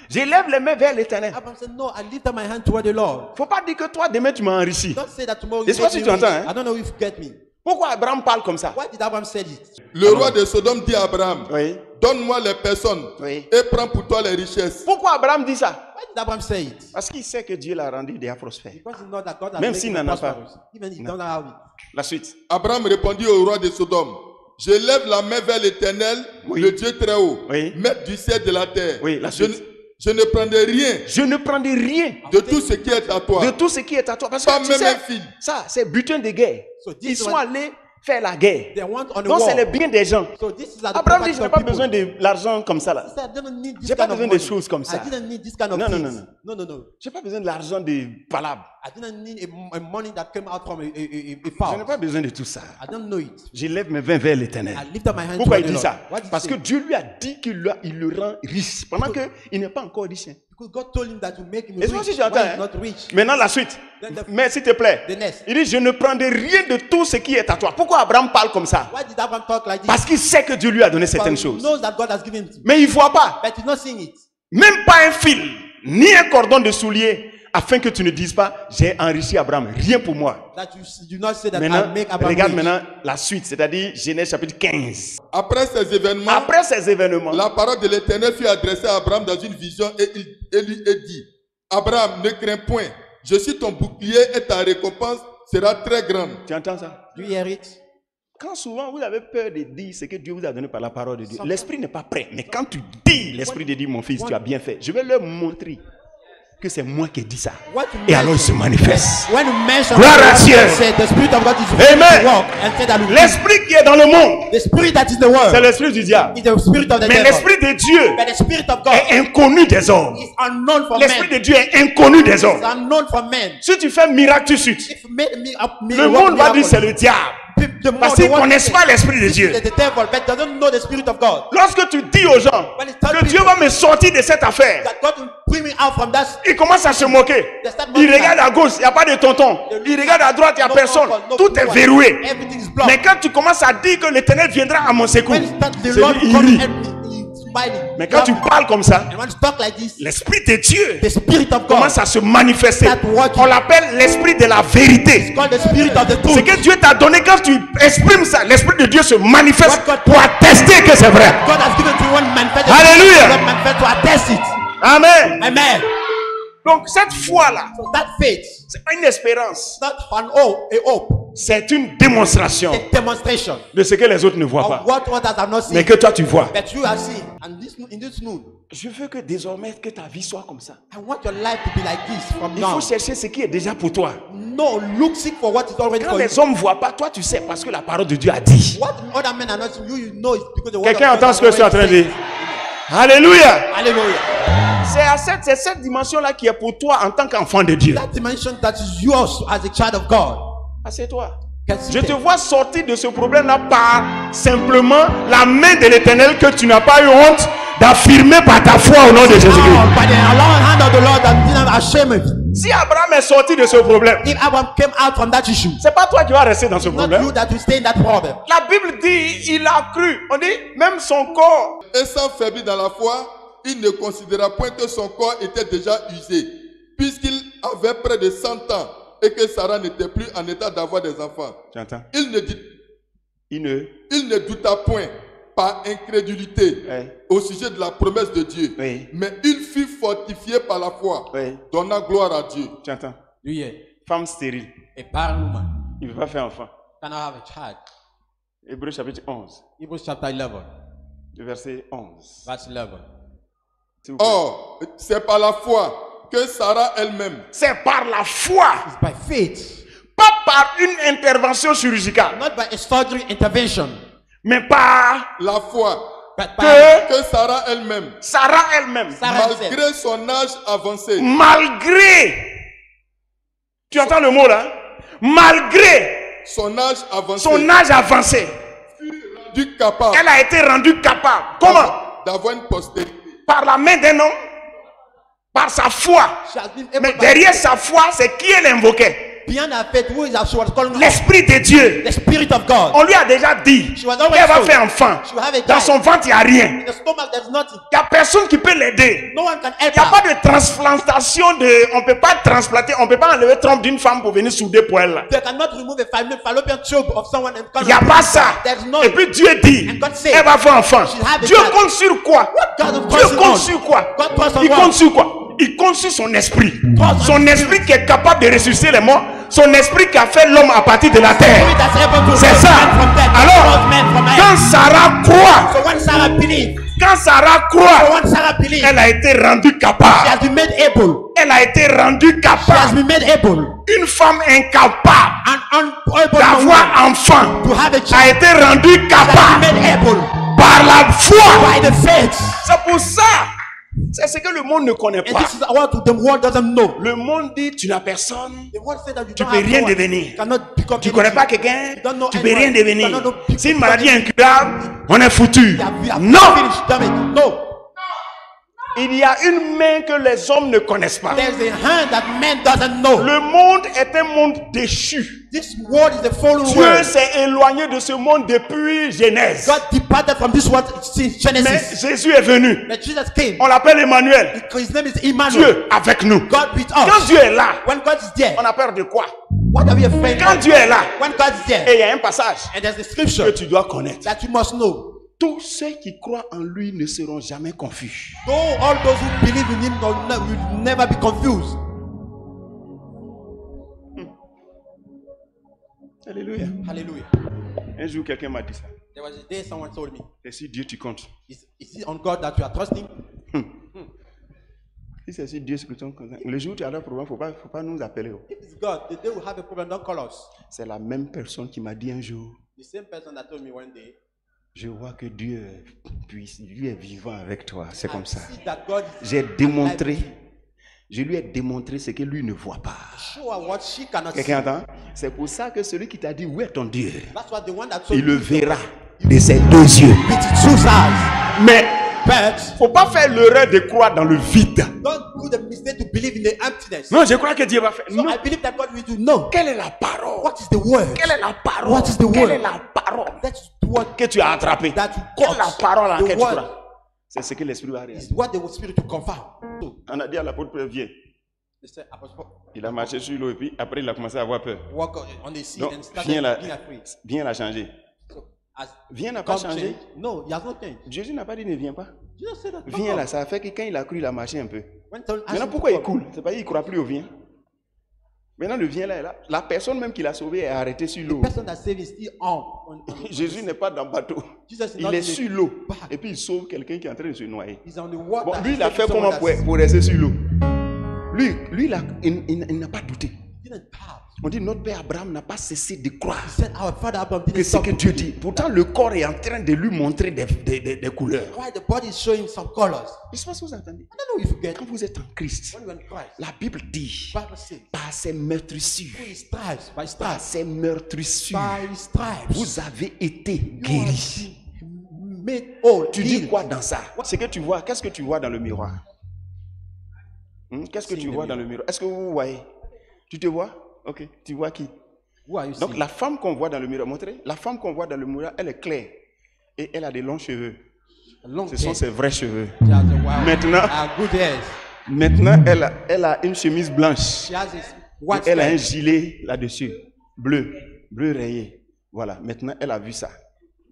j'élève les mains vers l'éternel. Abraham said, no, I lift up my hand toward the Lord. Faut pas dire que toi demain tu m'as enrichi. Don't say that tomorrow Je you sais pas make si me tu entends, rich. hein. I don't know if you get me. Pourquoi Abraham parle comme ça? Why did Abraham say it? le roi de Sodome dit à Abraham, Oui. donne-moi les personnes Oui. et prends pour toi les richesses. Pourquoi Abraham dit ça? Why did Abraham say it? Parce qu'il sait que Dieu l'a rendu déjà prospère. Because he knows that God has Même made s'il him n'en a pas. prosperous. Even if he Non. don't have it. La suite. Abraham répondit au roi de Sodome, je lève la main vers l'Éternel, Oui. le Dieu très haut, Oui. maître du ciel et de la terre. Oui, la je, suite. je ne prendrai rien Je ne prendrai rien de tout ce qui est à toi. de tout ce qui est à toi. Parce Pas que tu même sais, un fil. ça, c'est butin de guerre. So Ils this sont one- allés faire la guerre. They want on the Donc c'est war. le bien des gens. So this is the Abraham dit, property je n'ai of pas people. besoin de l'argent comme ça là. He said, I didn't need this J'ai pas kind of besoin de money. choses comme ça. I didn't need this kind of Non, non, things. non, No, no, no. J'ai pas besoin de l'argent de palabres. I didn't need a money that came out from a Je fowl. n'ai pas besoin de tout ça. I don't know it. Je lève mes mains vers l'éternel. I lift up my hands Pourquoi to il the dit Lord. ça? What did he Parce que say? Dieu lui a dit qu'il le rend riche. Pendant qu'il n'est pas encore riche. Hein. Because God told him that to make him Et c'est rich. aussi Why j'entends. he's Hein? not rich? Maintenant la suite. Then the- Mais s'il te plaît. The next. Il dit, je ne prendrai rien de tout ce qui est à toi. Pourquoi Abraham parle comme ça? Why did Abraham talk like this? Parce qu'il sait que Dieu lui a donné certaines Because he choses. knows that God has given him. Mais il ne voit pas. But he's not seeing it. Même pas un fil, ni un cordon de soulier, afin que tu ne dises pas, j'ai enrichi Abraham. Rien pour moi. That you do not say that I Maintenant, make Abraham regarde rich. maintenant la suite, c'est-à-dire Genèse chapitre 15. Après ces événements, Après ces événements, la parole de l'Éternel fut adressée à Abraham dans une vision et il lui est dit, Abraham, ne crains point, je suis ton bouclier et ta récompense sera très grande. tu entends ça? Do you hear it? Quand souvent vous avez peur de dire ce que Dieu vous a donné par la parole de Dieu, l'esprit n'est pas prêt. Mais quand tu dis, l'esprit de Dieu, mon fils, tu as bien fait. Je vais leur montrer que c'est moi qui ai dit ça. What you Et alors il se mention- manifeste. When you mention Gloire à what Dieu. God said, the Spirit of God is Amen. ready to walk and say that we- L'esprit qui est dans le monde, the Spirit that is the c'est word l'esprit du diable. is the Spirit of the Mais devil. l'esprit de Dieu But the Spirit of God est inconnu des hommes. is unknown for L'esprit men. de Dieu est inconnu des It's hommes. unknown for men. Si tu fais miracle tout de suite, If you made me up, me le monde va dire c'est le diable. Parce qu'ils ne connaissent pas l'esprit de Dieu. The devil, but doesn't know the Spirit of God. Lorsque tu dis aux gens When it's told que Dieu va me sortir de cette affaire, That God will bring me out from that. ils commencent à se moquer. They start Ils mocking regardent us. à gauche, il n'y a pas de tonton. Ils regardent à droite, il n'y a No personne. uncle, no Tout est one. verrouillé. Everything is blocked. Mais quand tu commences à dire que l'Éternel viendra à mon secours, When it's that the c'est Lord lui, il comes rit. and he's smiling. Mais quand tu parles comme ça, And when you talk like this, l'Esprit de Dieu the Spirit of God commence à se manifester. start working. On l'appelle l'Esprit de la vérité. called the Spirit of the Ce truth. que Dieu t'a donné, quand tu exprimes ça, l'Esprit de Dieu se manifeste What God- pour attester que c'est vrai. God has given to one manifest. Hallelujah. God manifest to attest it. Amen. Amen. Donc cette foi-là, So that faith, c'est pas une espérance, not an hope, a hope, c'est une démonstration a demonstration de ce que les autres ne voient of pas, what others have not seen, mais que toi tu vois. that you have seen. And in this noon, Je veux que désormais que ta vie soit comme ça. I want your life to be like this from Il now. faut chercher ce qui est déjà pour toi. No, look, seek for what is already Quand for you. les hommes ne voient pas, toi tu sais parce que la parole de Dieu a dit. What other men are not seeing, you know it's because the word Quelqu'un of God entend ce que je suis en train de dire? Alléluia. Hallelujah. C'est cette dimension-là qui est pour toi en tant qu'enfant de Dieu. That dimension that is yours as a child of God. Assieds-toi. Can Je sit te there. vois sortir de ce problème-là par simplement la main de l'Éternel que tu n'as pas eu honte d'affirmer par ta foi au nom de Jésus-Christ. Oh, by the long hand of the Lord that didn't ashame it. Si Abraham est sorti de ce problème, If Abraham came out from that issue, c'est pas toi qui vas rester dans ce not problème. you that will stay in that problem. La Bible dit, il a cru. On dit, même son corps. Et sans faiblir dans la foi, il ne considéra point que son corps était déjà usé, puisqu'il avait près de 100 ans et que Sarah n'était plus en état d'avoir des enfants. Tu entends? Il Il ne. ne douta point par incrédulité Oui. au sujet de la promesse de Dieu, Oui. mais il fut fortifié par la foi, Oui. donnant gloire à Dieu. Tu entends? Do you hear? Femme stérile. A barren woman Il ne veut pas faire enfant. cannot have a child. Hébreu chapitre 11, Hebrews chapter 11, le verset 11. verse 11. S'il vous plaît. Or, c'est par la foi que Sarah elle-même, C'est par la foi, It's by faith, pas par une intervention chirurgicale, not by a surgery intervention, mais par la foi but by que que Sarah elle-même, Sarah elle-même, Sarah herself. malgré son âge avancé, malgré, tu entends le mot là, malgré son âge avancé, son âge avancé, du capable elle a été rendue capable. Comment? d'avoir une postérité. Par la main d'un homme, par sa foi. She has been able Mais by derrière sa foi, c'est qui elle invoquait? beyond her faith, who is that she was calling out? L'Esprit de Dieu. The Spirit of God. On lui a déjà dit She was always qu'elle va told faire enfant. she will have a Dans child. son ventre, il n'y a rien. In the stomach, there's nothing. Il n'y a personne qui peut l'aider. No one can help Il n'y a pas her. de transplantation de... On ne peut pas transplanter, on ne peut pas enlever trompe d'une femme pour venir souder pour elle. They cannot remove a fallopian tube of someone and Il n'y a pas ça. There's no. Et puis Dieu dit, And God said, elle va faire enfant. she'll have a Dieu child. compte sur quoi? God Dieu trusts compte on. sur quoi? God trusts on Il what? compte sur quoi? Il compte sur son esprit. Trust Son on esprit qui est capable de ressusciter les morts. Son esprit qui a fait l'homme à partir de la terre. Spirit that's able to C'est raise ça. men from death, Alors, raise men from quand earth. Sarah croit, So when Sarah believed, quand quand Sarah So croit, when Sarah believed, elle a été rendue she capable. has been made able. Elle a été rendue She has capable. been made able. Une femme incapable An unable d'avoir woman enfant to have a a child. été rendue She has been capable made able par la foi. by the faith. C'est pour ça. C'est ce que le monde ne connaît And pas. this is what the world doesn't know. Le monde dit tu n'as personne, The world said that you tu don't peux have rien no one. devenir. You cannot become Tu connais anything. pas quelqu'un, You don't know tu peux rien anyone. You devenir. cannot know C'est une people. maladie incurable, on est foutu. We have Non, finished. Damn it. No. il y a une main que les hommes ne connaissent pas. There's a hand that man doesn't know. Le monde est un monde déchu. This world is a fallen Dieu world. s'est éloigné de ce monde depuis Genèse. God departed from this world since Mais Genesis. Jésus est venu. But Jesus came. On l'appelle Emmanuel. His name is Emmanuel. Dieu avec nous. God with Quand us. Dieu est là, When God is there, on a peur de quoi? what are we afraid Quand of? Dieu est là, When God is et there, il y a un passage and there's a que scripture tu dois connaître. that you must know. Tous ceux qui croient en lui ne seront jamais confus. Though all those who believe in him will never be confused. Alléluia. Hallelujah. Un jour, quelqu'un m'a dit ça. There was a day someone told me, Et si Dieu tu comptes? is it on God that you are trusting? Si c'est si Dieu tu comptes, le jour où tu as un problème, faut pas nous appeler. If it's God, the day we have a problem, don't call us. C'est la même personne qui m'a dit un jour, The same person that told me one day, je vois que Dieu lui est vivant avec toi. C'est comme ça. see that God is J'ai démontré, je lui ai démontré ce que lui ne voit pas. show her what she cannot see. Quelqu'un entend? C'est pour ça que celui qui t'a dit où est ton Dieu, That's what the one that told il le you verra de ses deux yeux. with his two eyes. Mais But faut pas faire l'erreur de croire dans le vide. don't do the mistake to believe in the emptiness. Non, je crois que Dieu va faire. So Non. I believe that God will do. No. Quelle est la parole? What is the word? Quelle est la parole? What is the Quelle word? est la parole That's what que tu as attrapée? that you Quelle got. est la parole en The laquelle tu word crois? C'est ce que l'Esprit va réaliser. is what the Spirit to confirm. So On a dit à l'apôtre Pierre, viens. they said, Apostle Paul, Il a marché sur l'eau et puis après il a commencé à avoir peur. walk on the sea Donc, and started viens là, being afraid. viens la changer. So as Viens n'a pas God changé. changed, no, he has not changed. Jésus n'a pas dit ne viens pas. Jesus said that. Viens là, ça a fait que quand il a cru, il a marché un peu. When someone asked Maintenant, him pourquoi to il come, coule? C'est pas qu'il ne croit plus au vient. Maintenant, le vient là est là. La personne même qui l'a sauvé est arrêtée sur the l'eau. person that saved is still on Jésus n'est pas dans le bateau. Jesus is Il not est in the sur l'eau. back. Et puis il sauve quelqu'un qui est en train de se noyer. He's on the water. Bon, lui, He's il a saving fait someone comment that's- pour rester sur l'eau? Lui là, il n'a pas douté. He didn't doubt. On dit notre père Abraham n'a pas cessé de croire He said, our father Abraham que didn't ce stop que Dieu believing. dit. Pourtant, le corps est en train de lui montrer des couleurs. Why the body is showing some colors? Je sais pas si vous entendez. I don't know if you get Quand vous êtes en Christ, when you are in Christ. la Bible dit, Bible says, par ses meurtrissures, through his stripes, by par stripes, ses meurtrissures, by his stripes, vous avez été you guéris. have been made whole. Tu dis healed. quoi dans ça? Ce que tu vois, qu'est-ce que tu vois dans le miroir? Qu'est-ce que tu vois dans le miroir? Est-ce que vous voyez? Tu te vois? Ok. Tu vois qui? Who are you Donc seeing? la femme qu'on voit dans le miroir, montrez, la femme qu'on voit dans le miroir, elle est claire. Et elle a des longs cheveux. Long Ce sont hair. ses vrais cheveux. She has a wild- Maintenant- good hairs. Maintenant, elle a une chemise blanche. She has this Et white elle a un skirt. gilet là-dessus. Bleu. Bleu rayé. Voilà. Maintenant, elle a vu ça.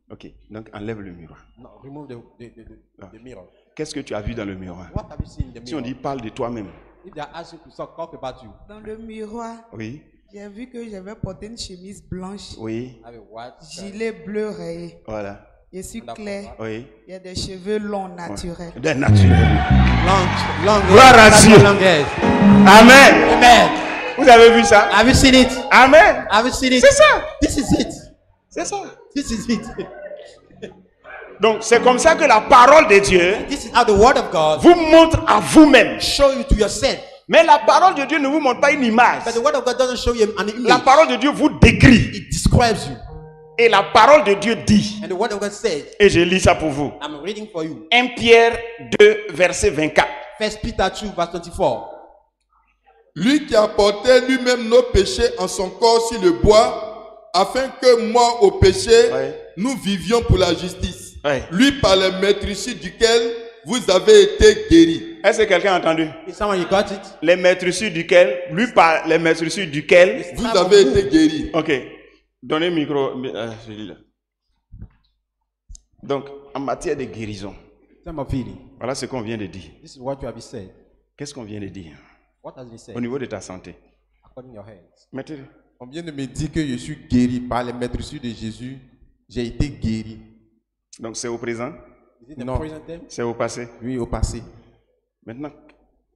Ok. Donc, enlève le miroir. No, remove the mirror. Qu'est-ce que tu as vu dans le miroir? What have you seen in the Si on mirror? dit parle de toi-même. If they ask you to talk about you, Dans le miroir, Oui. j'ai vu que j'avais porté une chemise blanche, Oui. have a white skirt. gilet bleu rayé. Voilà. Je suis clair. Oui. Il y a des cheveux longs naturels. Des naturels. Long Gloire à hair. Dieu. Long hair. Amen. Amen. Vous avez vu ça? Have you seen it? Amen. Have you seen it? C'est ça. This is it. C'est ça. This is it. Donc, c'est comme ça que la parole de Dieu This is how the word of God vous montre à vous-même. show you to yourself. Mais la parole de Dieu ne vous montre pas une image. But the word of God doesn't show you an image. La parole de Dieu vous décrit. It describes you. Et la parole de Dieu dit, And the word of God says, et je lis ça pour vous, I'm reading for you. 1 Pierre 2, verset 24. 1 Peter 2, verse 24. Lui qui a porté lui-même nos péchés en son corps sur le bois, afin que moi au péché, Ouais. nous vivions pour la justice. Ouais. Lui par les meurtrissures duquel vous avez été guéris. Est-ce que quelqu'un a entendu? Is someone you got it? Les meurtrissures duquel, lui par les meurtrissures duquel. Vous avez été guéris. Ok, donnez le micro. Celui-là. Donc, en matière de guérison, Time of healing. voilà ce qu'on vient de dire. This is what you have said. Qu'est-ce qu'on vient de dire? What has been said? Au niveau de ta santé. According to your hands. Mettez-le. On vient de me dire que je suis guéri par les maîtresses de Jésus. J'ai été guéri. Donc, c'est au présent. Is it the Non. present time? C'est au passé. Oui, au passé. Maintenant,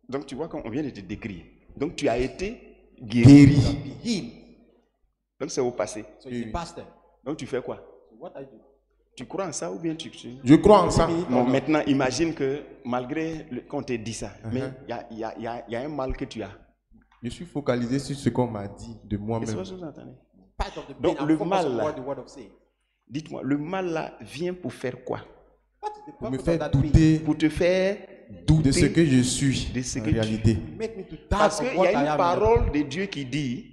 donc tu vois qu'on vient de te décrire. Donc tu as été guéri. Guéri. Be healed. Donc c'est au passé. So it's the past time. Donc tu fais quoi? So what I do? Tu crois en ça ou bien tu... Je crois en ça. Bon, maintenant, imagine que malgré qu'on te dit ça, mais il y a un mal que tu as. Je suis focalisé sur ce qu'on m'a dit de Qu'est-ce moi-même. que vous entendez? Part of the Donc, pain, I'm le focused mal, on là. what the word of saying. Dites-moi, le mal là vient pour faire quoi? What is the Pour me purpose of faire that pain? douter Pour te faire de ce douter que je suis de ce en que tu- réalité. Make me to doubt Parce of qu'il y what a I une am. parole de Dieu qui dit,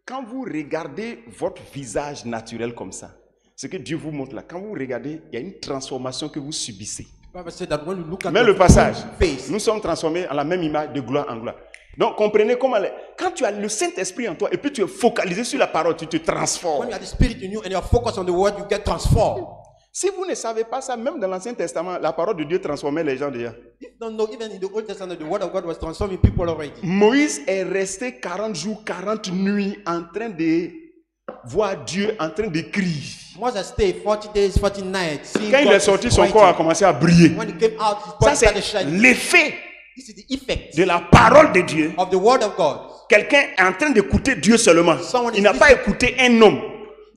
quand vous regardez votre visage naturel comme ça, ce que Dieu vous montre là, quand vous regardez, il y a une transformation que vous subissez. The Bible said that when you look at Mais your le passage, face, nous sommes transformés en la même image de gloire en gloire. Donc comprenez comment, quand tu as le Saint-Esprit en toi et puis tu es focalisé sur la parole, tu te when transformes. you have the Spirit in you and you are focused on the word, you get transformed. Si vous ne savez pas ça, même dans l'Ancien Testament, la parole de Dieu transformait les gens déjà. If you don't know, even in the Old Testament, the word of God was transforming people already. Moïse est resté 40 jours, 40 nuits en train de voir Dieu en train de crier. Moses stayed 40 days, 40 nights. seeing Quand il God est sorti, son writing. corps a commencé à briller. When he came out, his Ça, body started c'est shining. l'effet This is the effect de la parole de Dieu. of the word of God. Quelqu'un est en train d'écouter Dieu seulement. Someone Il is n'a pas listening. écouté un homme.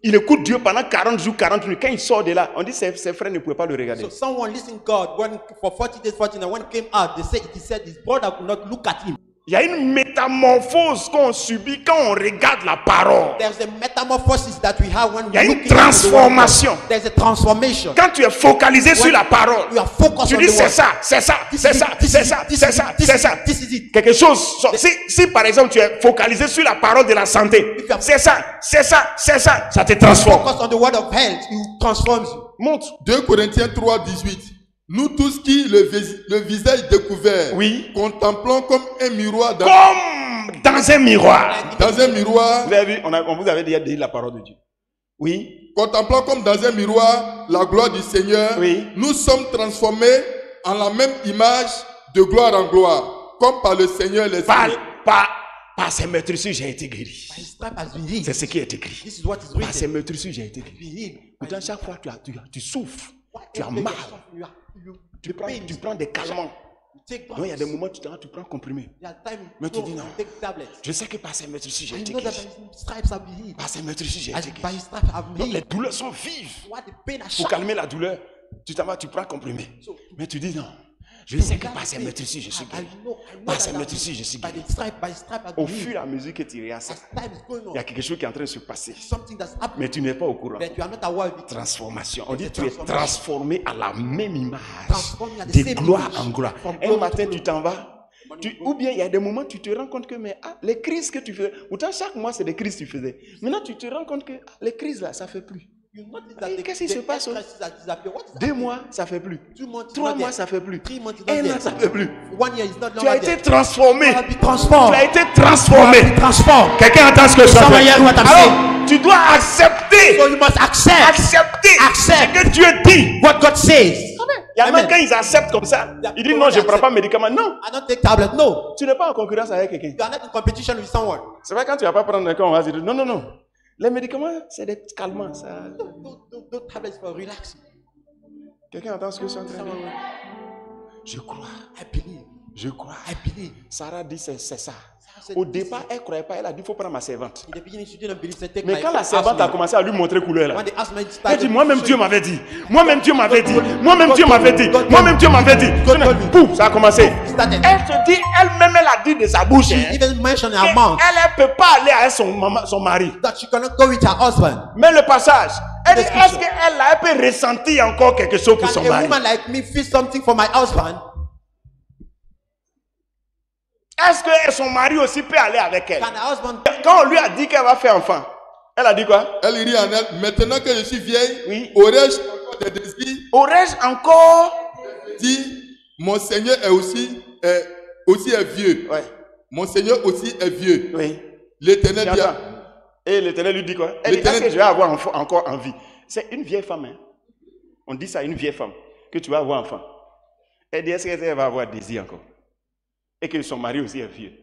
Il écoute Dieu pendant 40 jours, 40 nuits. Quand il sort de là, on dit ses frères ne pouvaient pas le regarder. So someone listened to God when, for 40 days, 40 nights. When he came out, he said his brother could not look at him. Il y a une métamorphose qu'on subit quand on regarde la parole. There's a metamorphosis that we have when Il y a we une look into the word of God. transformation. There's a transformation. Quand tu es focalisé sur la parole, You are focused tu on dis the c'est word. ça, c'est ça, This c'est is ça, it, this c'est is ça, it, this c'est is ça, it, this c'est is ça. it, this is it. Quelque chose sort. Si par exemple tu es focalisé sur la parole de la santé, c'est ça, c'est ça, c'est ça, ça te transforme. Focus on the word of health, it transforms you. Montre. 2 Corinthiens 3, 18. Nous tous qui, le visage découvert, Oui. contemplons comme un miroir Comme dans un miroir. dans un miroir, Vous avez vu, on vous avait déjà dit la parole de Dieu. Oui. contemplant comme dans un miroir la gloire du Seigneur, Oui. nous sommes transformés en la même image de gloire en gloire, comme par le Seigneur l'Esprit. Par ces meurtrissures, j'ai été guéri. His stripe has been healed. C'est ce qui est écrit. This is what is Par ces written. meurtrissures, j'ai été Be guéri. healed. Pourtant, chaque fois, tu souffres. Tu as Every day mal. you're suffering, you Tu prends des calmants. you take Donc, il y a des drugs. moments où tu prends comprimé. There are times Mais tu you dis non. take tablets. Je sais que par ces meurtrissures, j'ai I été know that guéri. by his stripes have been healed. Par ces meurtrissures, j'ai As été by guéri. his stripes have been Donc, les healed. douleurs sont vives. What the pain has Pour shot. calmer la douleur, tu t'en vas, tu prends comprimé. Mais tu dis non. Je sais que par ces meurtrissures, je suis guéri. Par ces meurtrissures, je suis By guéri. the stripe has Au been fur healed. et à mesure que tu réasses, As time is going il y a on, quelque chose qui est en train de se passer. something that's happening, Mais tu n'es pas au courant. but you are not aware of it. Transformation. On dit It's tu es transformation. transformé à la même image. Transforming at the De same gloire image. en gloire. From Un glory matin, to tu glory. t'en vas. Ou bien il y a des moments tu te rends compte que les crises que tu faisais, pourtant chaque mois c'est des crises que tu faisais. Maintenant tu te rends compte que les crises là, ça fait plus. You notice that Et qu'est-ce qui se passe, stresses has disappeared. What is 2 happening? mois, ça fait plus. 2 months is 3 not mois, there. ça fait plus. 3 months is 1 not an, there. ça fait plus. 1 year is not Tu as longer été there. transformé. You have been transformed. Tu as été transformé. Transformed. Quelqu'un entend ce que je suis en train de Someone hear what I'm dire. Alors, tu dois accepter. So you must accept Accepter Accept. ce que Dieu dit. what God says. Il y a même Amen. quand ils acceptent comme ça, ils disent non, je ne prends pas de médicaments. Non, I don't take tablet. No. tu n'es pas en concurrence avec quelqu'un. You are not in competition with someone. C'est vrai, quand tu ne vas pas prendre un cas, on va dire non, non, non. Les médicaments, c'est des calmants. Ça... Don't tablets for relaxing. Quelqu'un entend ce que je suis en train de Someone dire? will- Je crois, I believe. je crois. I believe. Sarah dit c'est ça. said, Au départ, elle ne croyait pas. Elle a dit il faut prendre ma servante. In the beginning, she didn't believe. Said, take Mais my quand la ask servante me. a commencé à lui montrer couleur là, When the asked me, elle started dit moi-même showing- Dieu m'avait dit. Moi-même Dieu m'avait dit. God told me. Moi-même God Dieu told m'avait me. dit. God Moi-même told Dieu me. m'avait dit. God told me. Pouf, ça a commencé. Started. Elle se dit elle-même, elle a dit de sa bouche. She hein, even mentioned her qu'elle mouth ne peut pas aller avec son mari. that she cannot go with her husband. Mais le passage, elle dit The est-ce scripture. qu'elle peut ressentir encore quelque chose pour Can son a mari? woman like me feel something for my husband? Est-ce que son mari aussi peut aller avec elle? Can her husband? Quand on lui a dit qu'elle va faire enfant, elle a dit quoi? Elle rit en elle. Maintenant que je suis vieille, Oui. aurais-je encore des désirs? Aurais-je encore? Dit, mon Seigneur est aussi est vieux. Ouais, Mon Seigneur aussi est vieux. oui. L'Éternel Tu dit, entends? Et l'Éternel lui dit quoi? Elle dit, est-ce L'Éternel- que je vais avoir encore envie? C'est une vieille femme. Hein? On dit ça à une vieille femme, que tu vas avoir enfant. Elle dit, est-ce qu'elle va avoir désir encore? Et que son mari aussi est vieux.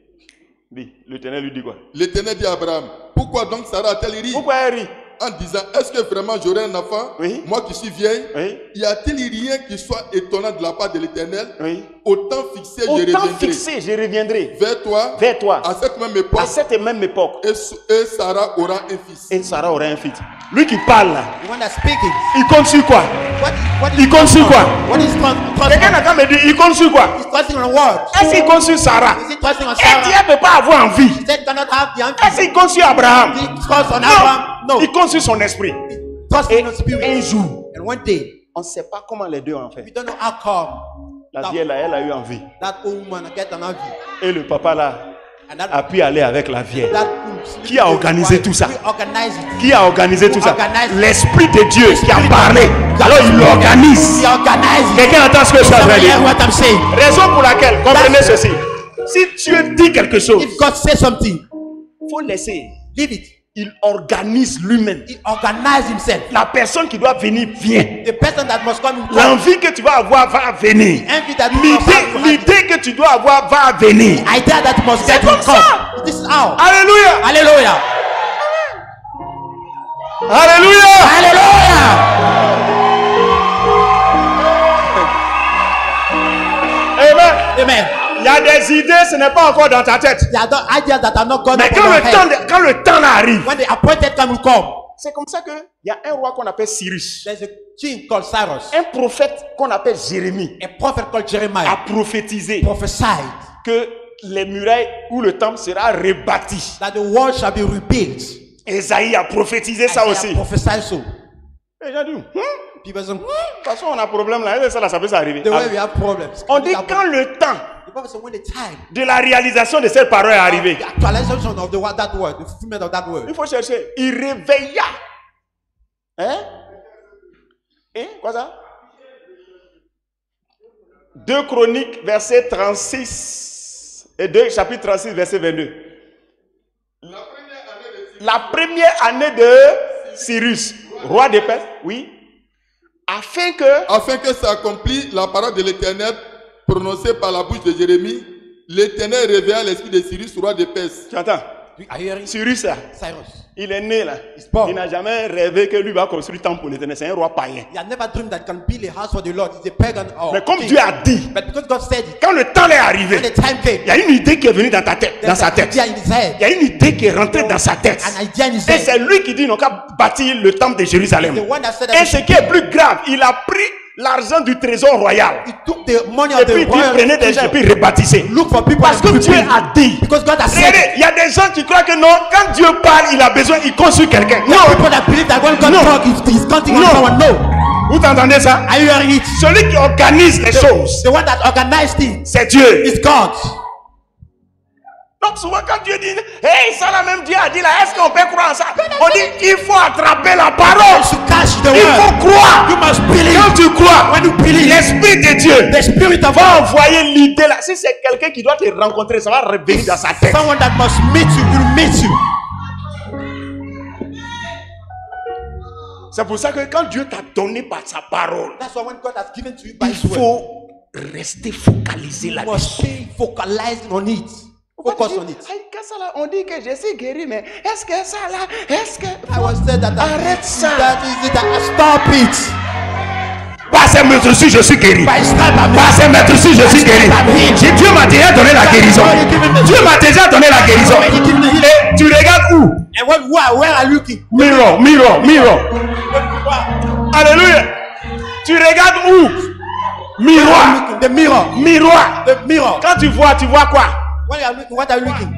L'Éternel lui dit quoi? l'Éternel dit à Abraham, pourquoi donc Sarah a-t-elle ri? Pourquoi elle rit? en disant, est-ce que vraiment j'aurai un enfant, Oui. moi qui suis vieille? Oui. Y a-t-il rien qui soit étonnant de la part de l'Éternel? Oui. Au temps fixé, je Au temps reviendrai fixé, je reviendrai vers toi, vers toi à cette même époque, à cette même époque. et Sarah aura un fils. Et Sarah aura un fils. Lui qui parle là, The one that's speaking. il compte sur quoi? What Il compte sur quoi? What is Quelqu'un n'a qu'à me dire, il compte sur quoi? He's trusting on what? Est-ce qu'il compte sur Sarah? Is he trusting on Et Sarah? Dieu ne peut pas avoir envie. He said cannot have the Est-ce answer. qu'il compte sur Abraham? He trusts on Abraham. Non. No. Il compte sur son esprit. Trust Et in the spirit. un jour, And one day, on ne sait pas comment les deux ont we fait. don't know how come La vieille là, elle a eu envie. that old woman get an envy. Et le papa là And that, a pu aller avec la vieille. that Qui a organisé tout ça? We organize it. Qui a organisé tout ça? Organise. L'esprit de Dieu qui a parlé. Alors il l'organise. We organize it. Quelqu'un entend ce que je suis en train de Somebody hear dire? what I'm saying? Raison pour laquelle, comprenez ceci. Si Dieu dit quelque chose, If God says something, il faut laisser. leave it. Il organise lui-même. He organizes himself. La personne qui doit venir vient. The person that must come in come. L'envie que tu vas avoir va venir. Envy that you must have. L'idée que tu dois avoir va venir. Idea that you must get C'est will comme come. ça. This is how. Alléluia. Hallelujah. Alléluia. Hallelujah. Amen. Amen. Il y a des idées, ce n'est pas encore dans ta tête. There are no ideas that are not gone Mais up quand on your le head. temps, quand le temps là arrive, When the appointed time will come, c'est comme ça qu'il y a un roi qu'on appelle Cyrus. there's a king called Cyrus, Un prophète qu'on appelle Jérémie a prophet called Jeremiah, a prophétisé prophesied que les murailles ou le temple sera rebâti. that the wall shall be rebuilt. Esaïe a prophétisé ça Isaiah aussi. prophesied so. Et j'ai dit, People say, de toute façon on a problème là, et ça peut s'arriver. the way we have problems. On dit quand le temps The prophet said when the time, de la réalisation de cette parole est arrivé, the actualization of that word, the fulfillment of that word, il faut chercher. Il réveilla. Hein? Et quoi ça? 2 Chroniques, verset 36 et 2 chapitre 36, verset 22. La première année de Cyrus, roi de Perse, oui, afin que s'accomplisse la parole de l'Éternel prononcée par la bouche de Jérémie, l'Éternel réveilla l'esprit de Cyrus, roi de Perse. tu entends? are you hearing? Cyrus là, Cyrus, il est né là. born. Il n'a jamais rêvé que lui va construire un temple pour l'Éternel. C'est un roi païen. he had never dreamed that he can build a house for the Lord. He's a pagan or Mais comme king. Dieu a dit, But because God said it, quand le temps est arrivé, when the time came, il y a une idée qui est venue dans ta tête, dans there's sa an tête. idea in his head. Il y a une idée qui est rentrée dans sa tête. An idea in his Et head. c'est lui qui dit non qu'à bâtir le temple de Jérusalem. The one that said that Et ce qui est plus grave, il a pris l'argent du trésor royal. he took the money Et of the puis il royal prenait des gens et treasure. puis rebâtissait. Look for people Parce and que give Dieu it to a him. dit. Because God has said Regardez, it. il y a des gens qui croient que non, quand Dieu parle, il a besoin, il construit quelqu'un. There are Non. people that believe that when God No. talks, he's counting on No. someone. No. Vous entendez ça? Are you hearing it? Celui qui organise les choses, The one that organized things c'est Dieu. is God. Donc souvent quand Dieu dit, hey, ça là même Dieu a dit là, est-ce qu'on peut croire en ça? On dit, il faut attraper la parole. To catch the Il word, faut croire. you must believe. Quand tu crois, When you believe, l'Esprit de Dieu the Spirit of va God, envoyer l'idée là. Si c'est quelqu'un qui doit te rencontrer, ça va revenir dans sa tête. someone that must meet you, will meet you. C'est pour ça que quand Dieu t'a donné par sa parole, That's why when God has given to you by il His word, faut rester focalisé you là-dessus. must stay focalized on it. Focus on it. On dit que je suis guéri, mais est-ce que ça là, est-ce que... I was said that Arrête ça. that is it. Stop it. Par ces mesures-ci, je suis guéri. By stripe I'm Par ces mesures-ci, je suis guéri. Dieu m'a déjà donné la guérison. Dieu m'a déjà donné la guérison. Et tu regardes où? And where are you looking? Mirror, mirror, mirror. Alléluia. Tu regardes où? Miroir. The mirror. Miroir. The mirror. Quand tu vois quoi? When you are looking, what are you looking?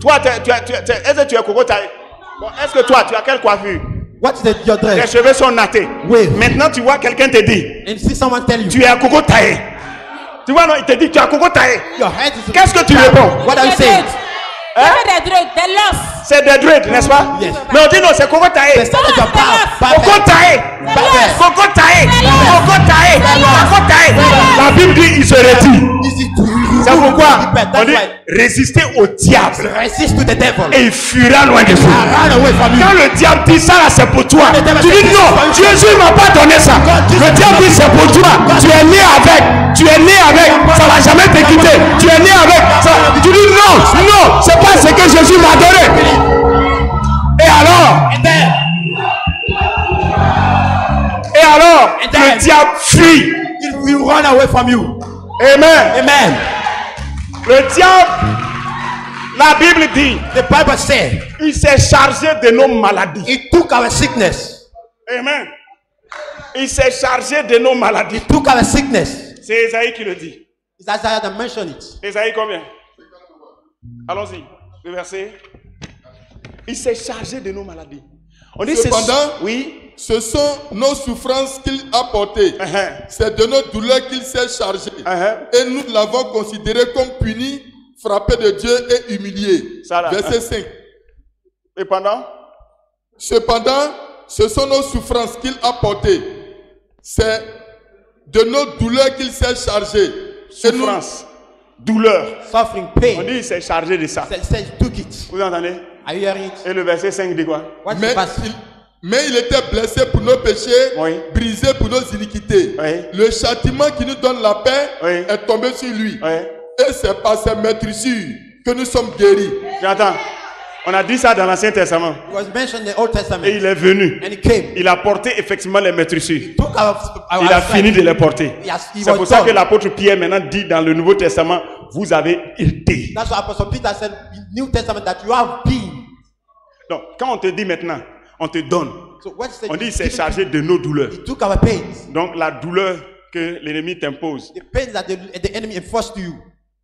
Toi, est-ce que tu es coco taillé? Bon, est-ce que toi, tu as quelle coiffure? What is your Tes dress? cheveux sont nattés. Oui. Maintenant, tu vois quelqu'un te dit, And see someone tell you, tu es un coco taillé. Tu vois, non, il te dit, tu es un coco taillé. your head is. Qu'est-ce que tu réponds? What are you saying? Hein? Des losses. C'est des dreads, n'est-ce pas? Yes. Mais on dit non, c'est coco taillé. The start of your Coco back. taillé. Coco taillé. Coco taillé. Coco taillé. La Bible dit, il se retire. C'est pourquoi on dit, résister au diable Resist to the devil. et il fuira loin de vous. Run away from you. Quand le diable dit ça là, c'est pour toi. Tu dis non, Jésus m'a pas donné ça. Le diable dit c'est pour toi. Tu es né avec. Tu es né avec. Ça va jamais te quitter. Tu es né avec. Ça. Tu dis non, non, c'est pas ce que Jésus m'a donné. Et alors, And then to run away from you. Amen. Amen. Le diable, la Bible dit, The Bible said il s'est chargé de nos maladies. he took our sickness. Amen. Il s'est chargé de nos maladies. He took our sickness. C'est Esaïe qui le dit. It's Isaiah that mentioned it. Esaïe combien? Allons-y, le verset. Il s'est chargé de nos maladies. On dit Cependant, oui. ce sont nos souffrances qu'il a portées. C'est de nos douleurs qu'il s'est chargé. Et nous l'avons considéré comme puni, frappé de Dieu et humilié. Ça là. Verset 5. Et pendant? Cependant, ce sont nos souffrances qu'il a portées. C'est de nos douleurs qu'il s'est chargé. Souffrance, douleur. Suffering, On pain. dit il s'est chargé de ça. Said he took it. Vous entendez? Are you hearing it? Et le verset 5 dit quoi? What's Mais the verse? il était blessé pour nos péchés, Oui. brisé pour nos iniquités. Oui. Le châtiment qui nous donne la paix Oui. est tombé sur lui. Oui. Et c'est par ses meurtrissures que nous sommes guéris. J'entends. On a dit ça dans l'Ancien Testament. It was mentioned in the Old Testament. Et il est venu. And he came. Il a porté effectivement les maîtrissures. Took our Il a fini de les porter. Yes, he C'est was pour ça que done. l'apôtre Pierre maintenant dit dans le Nouveau Testament, vous avez été. That's why Apostle Peter said in New Testament that you have been. Donc, quand on te dit maintenant, on te donne. So what is On dit il s'est chargé de nos douleurs. He took our pains. Donc, la douleur que l'ennemi t'impose. The pains that the enemy enforced to you.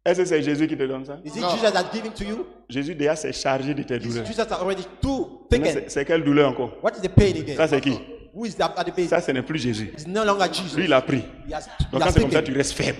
Est-ce que c'est Jésus qui te donne ça? Is it No. Jesus that's giving to you? Jésus déjà s'est chargé de tes Is douleurs. Jesus that already too Maintenant, taken? c'est quelle douleur encore? What is the pain again? Ça c'est qui? Who is that at the base? Ça ce n'est plus Jésus. It's no longer Jesus. Lui il a pris. He has, Donc he quand has c'est comme ça, taken. tu restes faible.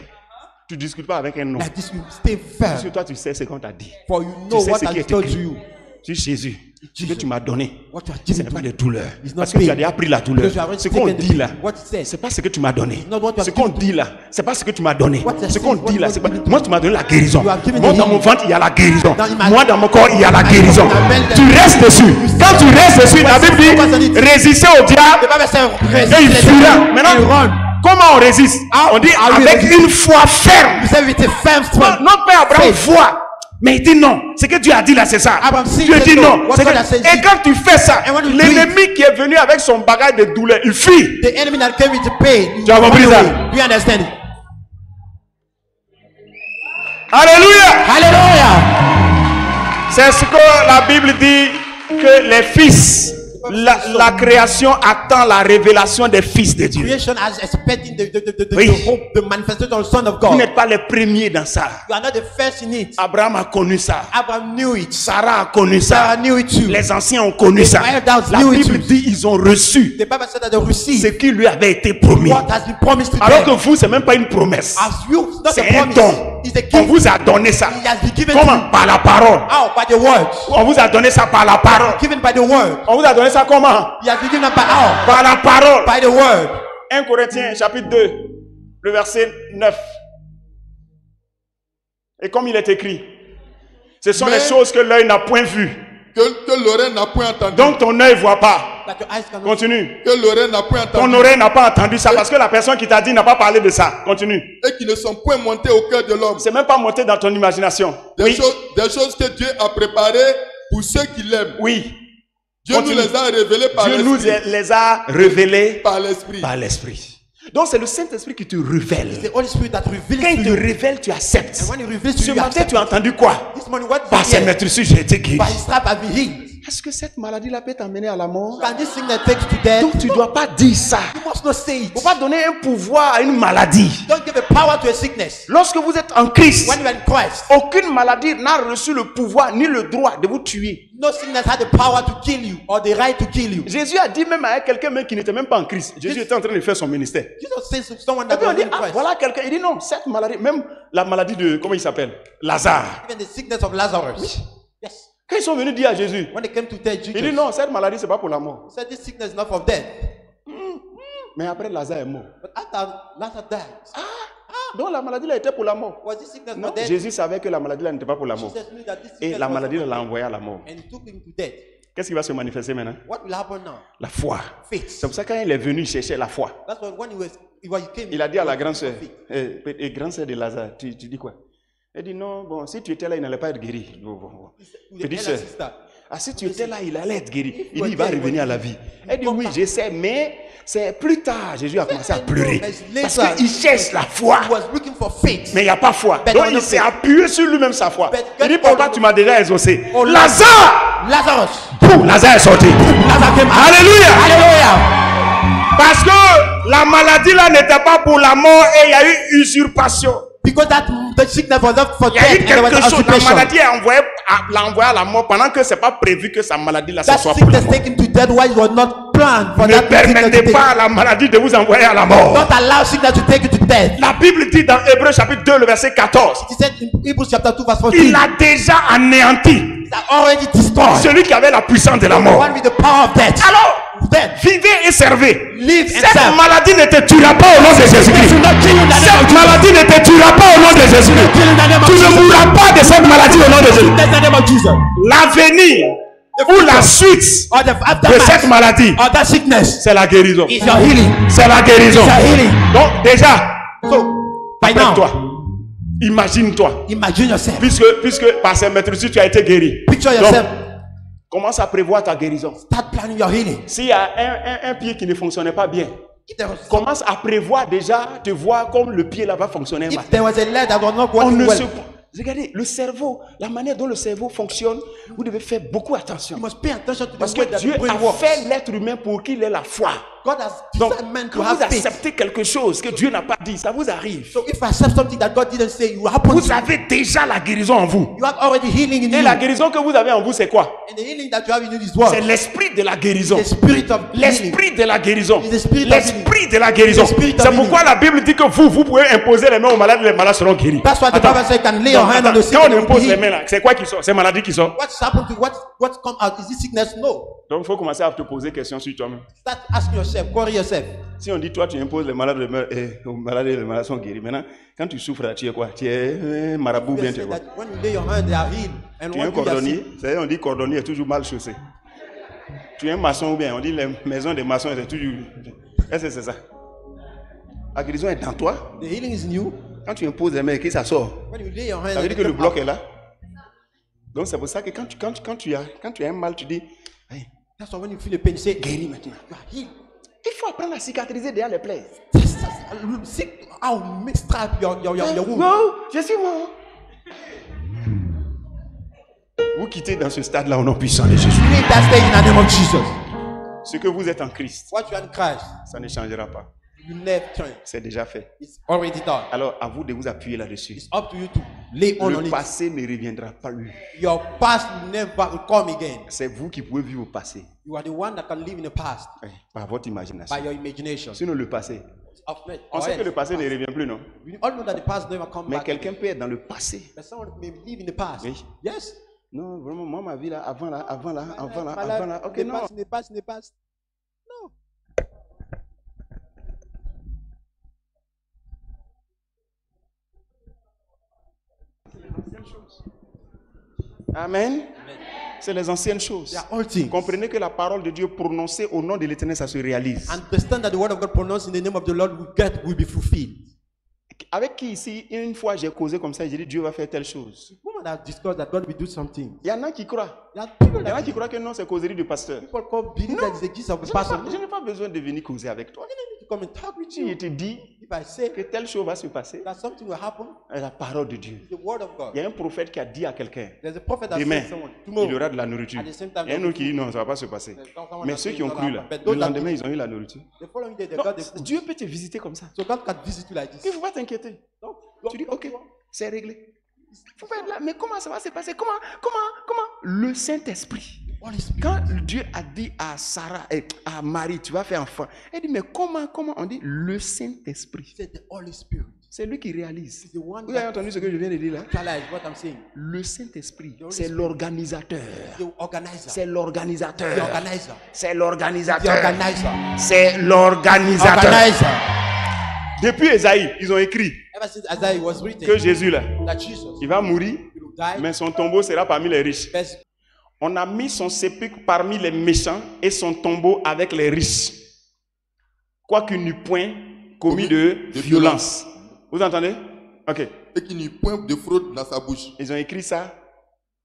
Tu ne discutes pas avec un nom. Like this, you stay Parce que firm. toi tu sais ce qu'on t'a dit. For you know sais what ce qui has est told écrit. to you. Tu sais Jésus, ce que tu m'as donné, What you have ce given n'est to pas me. des douleurs. It's not Parce que tu as pain. déjà pris la douleur. Because you have already Ce qu'on taken the dit là, pain. What it says. c'est pas ce que tu m'as donné. It's not what you have Ce qu'on given to dit là, c'est pas ce que tu m'as donné. What I Ce qu'on say, dit là, what c'est you pas. have given to Moi tu m'as donné la guérison. You have given Moi the dans mon healing. ventre il y a la guérison. Dans my- Moi dans mon corps il y a la guérison. Amen. Tu restes dessus. Quand tu restes dessus, la Bible dit résistez au The diable Bible says, et il resist fuira. the Maintenant, devil, run. comment on résiste? On dit How we avec resist? une foi ferme. You say with a firm strength. Notre père Abraham Faith. voit. Mais il dit non. Ce que Dieu a dit là, c'est ça. Abraham sees Dieu it, dit no. non. What C'est God que- has said, Et see. quand tu fais ça, And when you do l'ennemi qui est venu avec son bagage de douleur, il fuit. The enemy that came with the pain. you Tu as run compris ça? away. Do you understand it? Alléluia. Hallelujah. C'est ce que la Bible dit que les fils, la création attend la révélation des fils de Dieu. Creation is expecting Oui. the hope, the manifestation of the Son of Vous God. n'êtes pas les premiers dans ça. You are not the first in it. Abraham a connu ça. Abraham knew it. Sarah a connu Sarah ça. knew it too. Les anciens ont connu ça. elders La knew it Bible too. dit ils ont reçu The Bible said that they ce received qui lui avait été promis. what has been promised to Alors que them. vous, c'est même pas une promesse. As you, it's not C'est a un promise. don. It's a On gift. vous a donné ça. It has been given to Comment? you. Par la parole. How? By the word. On vous a donné ça par la parole. Given by the word. On vous a donné ça comment? It has been given by how? Par la parole. By the word. 1 Corinthiens chapitre 2, le verset 9. Et comme il est écrit, ce sont Mais- les choses que l'œil n'a point vues. Que l'oreille n'a point entendu. Donc ton œil ne voit pas. That your eyes cannot see. Continue. Que l'oreille n'a point Ton entendu. oreille n'a pas entendu ça parce que la personne qui t'a dit n'a pas parlé de ça. Continue. Et qui ne sont point montés au cœur de l'homme. C'est même pas monté dans ton imagination. Des, Oui. des choses que Dieu a préparées pour ceux qui l'aiment. Oui. Dieu nous Continue. les a révélées par Dieu nous l'esprit. les a révélés Par l'esprit. par l'esprit. Donc c'est le Saint-Esprit qui te révèle. The Holy Spirit that reveals Quand to il te you. révèle, tu acceptes. And when he reveals to Ce you, you matin, accept. tu as entendu quoi? This morning, what Par did ses you hear? maîtrises, j'ai été guéri. By his strap I've been healed. Est-ce que cette maladie-là peut t'amener à la mort? Can this sickness take you to death? Donc tu ne dois pas dire ça. You must not say Il ne it. faut pas donner un pouvoir à une maladie. Don't give a power to a sickness. Lorsque vous êtes en Christ, When you are in Christ, aucune maladie n'a reçu le pouvoir ni le droit de vous tuer. no sickness had the power to kill you or the right to kill you. Jésus a dit même à quelqu'un même qui n'était même pas en Christ. Jésus était en train de faire son ministère. Jesus says to someone Et that puis on was dit, in ah, Christ. voilà quelqu'un. Il dit non, cette maladie, même la maladie de, comment il s'appelle? Lazare. Even the sickness of Lazarus. Yes. Quand ils sont venus dire à Jésus, When they came to tell Jesus, il dit non, cette maladie, c'est pas pour la mort. he said this sickness is not for death. Mais après, Lazare est mort. But after Lazarus died, Donc la maladie là était pour la mort. was this sickness Non, for death? Jésus savait que la maladie là n'était pas pour la mort. Jesus knew that this Et sickness la was maladie for là l'a death. envoyé à la mort. And he took him to death. Qu'est-ce qui va se manifester maintenant? What will happen now? La foi. Faith. C'est pour ça que quand il est venu, il cherchait la foi. That's why when he came, Il a dit à la he was grande looking sœur, for faith. grande sœur de Lazare, tu dis quoi? Elle dit non, bon, si tu étais là, il n'allait pas être guéri. Bon. To the Petite elder sœur, sister, Ah, si tu étais là, il allait être guéri. Il dit, il va revenir à la vie. Elle dit, oui, je sais, mais c'est plus tard. Jésus a commencé à pleurer. Parce qu'il cherche la foi. He was looking for faith. Mais il n'y a pas foi. But Donc no il s'est faith. appuyé sur lui-même sa foi. But Il dit, God papa, told tu m'as déjà exaucé. Oh, Lazare! Lazarus. Pouf, Lazare est sorti. Lazarus came out. Alléluia! Hallelujah. Parce que la maladie là n'était pas pour la mort et il y a eu usurpation. Because the sickness was not for Il y a eu death and there was quelque chose. La occupation. maladie l'a envoyé à la mort pendant que c'est pas prévu que sa maladie là ce That soit pour la sickness mort. taken to death while it was not planned for Ne that sickness to permettez take. pas à la maladie de vous envoyer à la mort. Don't allow sickness to take you to death. La Bible dit dans Hébreux chapitre 2 le verset 14. He said in Hebrews chapter 2 verse 14. Il a déjà anéanti He's already destroyed. celui qui avait la puissance de la The mort. one with the power of death. Alors, Death. vivez et servez. Live and Cette serve. maladie ne te tuera pas au nom de Jésus-Christ. Cette maladie ne te tuera pas au nom de Jésus-Christ. Tu ne mourras pas de cette maladie au nom de Jésus. That's the name of Jesus. L'avenir ou la suite Or the de aftermath cette maladie, or that sickness c'est la guérison. is your healing. C'est la guérison. It's your healing. Donc déjà, So by now, toi, imagine-toi, imagine yourself. puisque par ces maîtrises tu as été guéri. Picture Donc, yourself. commence à prévoir ta guérison. Start planning your healing. S'il y a un pied qui ne fonctionnait pas bien, If there was, commence à prévoir déjà, te voir comme le pied là va fonctionner. if there was a leg that was not On working ne well, se... Regardez, le cerveau, la manière dont le cerveau fonctionne, vous devez faire beaucoup attention. you must pay attention to Parce the way que that Dieu the brain a works. fait l'être humain pour qu'il ait la foi. God has Donc, designed man to quand have vous faith. acceptez quelque chose que Dieu n'a pas dit, ça vous arrive. So if I accept something that God didn't say, it will happen. Vous to you. avez déjà la guérison en vous. You have already healing in Et you. la guérison que vous avez en vous, c'est quoi? And the healing that you have in you is what? C'est l'esprit de la guérison. The spirit of healing. L'esprit de la guérison. The spirit of L'esprit de la guérison. The spirit of C'est pourquoi la Bible dit que vous pouvez imposer les mains aux malades et les malades seront guéris. That's why the Attends. Bible says you can lay your Donc, hand on attends. the sick Quand and on they will be impose les healed. mains là, c'est quoi qui sort? C'est maladie qui sort. What's happened to what's come out? Is this sickness? No. Donc il faut commencer à te poser des questions sur toi-même. Start asking yourself, query yourself. Si on dit toi tu imposes les malades aux malades et les malades sont guéris. Maintenant, quand tu souffres là, tu es quoi? Tu es marabout ou bien tu es quoi? That when you lay your hand, they are healed. And Tu es un when you are cordonnier. sick, C'est-à-dire on dit cordonnier est toujours mal chaussé. Tu es un maçon ou bien on dit les maisons des maçons c'est toujours... Est-ce que c'est ça? La guérison est dans toi. the healing is new. Quand tu imposes les mains, que ça sort. When you lay your hand, Ça veut they dire que le come bloc out. est là. Donc c'est pour ça que quand tu as un mal, tu dis, hey, That's why when you feel the pain, you say, guéris maintenant. you are healed. Il faut apprendre à cicatriser derrière les plaies. Sick, I'll stripe your wound. Non, je suis mort. Vous quittez dans ce stade-là au nom puissant de Jésus. Leave that stage in the name of Jesus. Ce que vous êtes en Christ, What you are in Christ, ça ne changera pas. you never change. C'est déjà fait. It's already done. Alors, à vous de vous appuyer là-dessus. It's up to you to lay on Le it. passé ne reviendra pas lui. Your past will never come again. C'est vous qui pouvez vivre au passé. You are the one that can live in the past Par votre imagination. by your imagination. Sinon, le passé. On sait que le passé ne revient plus, non? We all know that the past never come Mais back. quelqu'un peut être dans le passé. But someone may live in the past. Oui. Yes. Non, vraiment, moi, ma vie là, avant là. My life, Ok, the non. past, in the past, in the past. No. Amen. C'est les anciennes choses. They are all things. Comprenez que la parole de Dieu prononcée au nom de l'Éternel, ça se réalise. Understand that the word of God pronounced in the name of the Lord will be fulfilled. Avec qui ici, une fois j'ai causé comme ça, j'ai dit Dieu va faire telle chose. Woman that discussed that God will do something. Il y en a qui croient. There are people Il y en a that qui croient que non, c'est causerie du pasteur. people call believe that it's the gist of the Je pastor. n'ai pas besoin de venir causer avec toi. I need to come and talk with Si je you. te dis If I say que telle chose va se passer, that something will happen, c'est la parole de Dieu. the word of God. Il y a un prophète qui a dit à quelqu'un, There's a prophet that demain, said someone il y tomorrow. aura de la nourriture. At the same time, Il y a un autre qui dit non, ça ne va pas se passer. Mais ceux qui ont cru là, le lendemain, ils ont eu la nourriture. The following day, they Donc, got the food. Dieu peut te visiter comme ça. So God can visit you like Il ne this. faut pas t'inquiéter. No, Tu dis, ok, c'est réglé. Il faut pas être là. Mais comment ça va se passer? Comment? Le Saint-Esprit. Holy Spirit. Quand Dieu a dit à Sarah et à Marie, tu vas faire enfant, elle dit, mais comment? On dit le Saint-Esprit. Said the Holy Spirit. C'est lui qui réalise. The one Vous avez that entendu ce que je viens de dire là? realize what I'm saying. Le Saint-Esprit, The Holy c'est Spirit. l'organisateur. The organizer. C'est The l'organisateur. organizer. C'est The l'organisateur. organizer. C'est l'organisateur. Organizer. Depuis Esaïe, ils ont écrit Ever since Isaiah was written que Jésus là, that Jesus il va mourir, will die, mais son tombeau sera parmi les riches. best On a mis son sépulcre parmi les méchants et son tombeau avec les riches. Quoiqu'il n'eût point commis de violence. Vous entendez? Ok. Et qu'il n'y ait point de fraude dans sa bouche. Ils ont écrit ça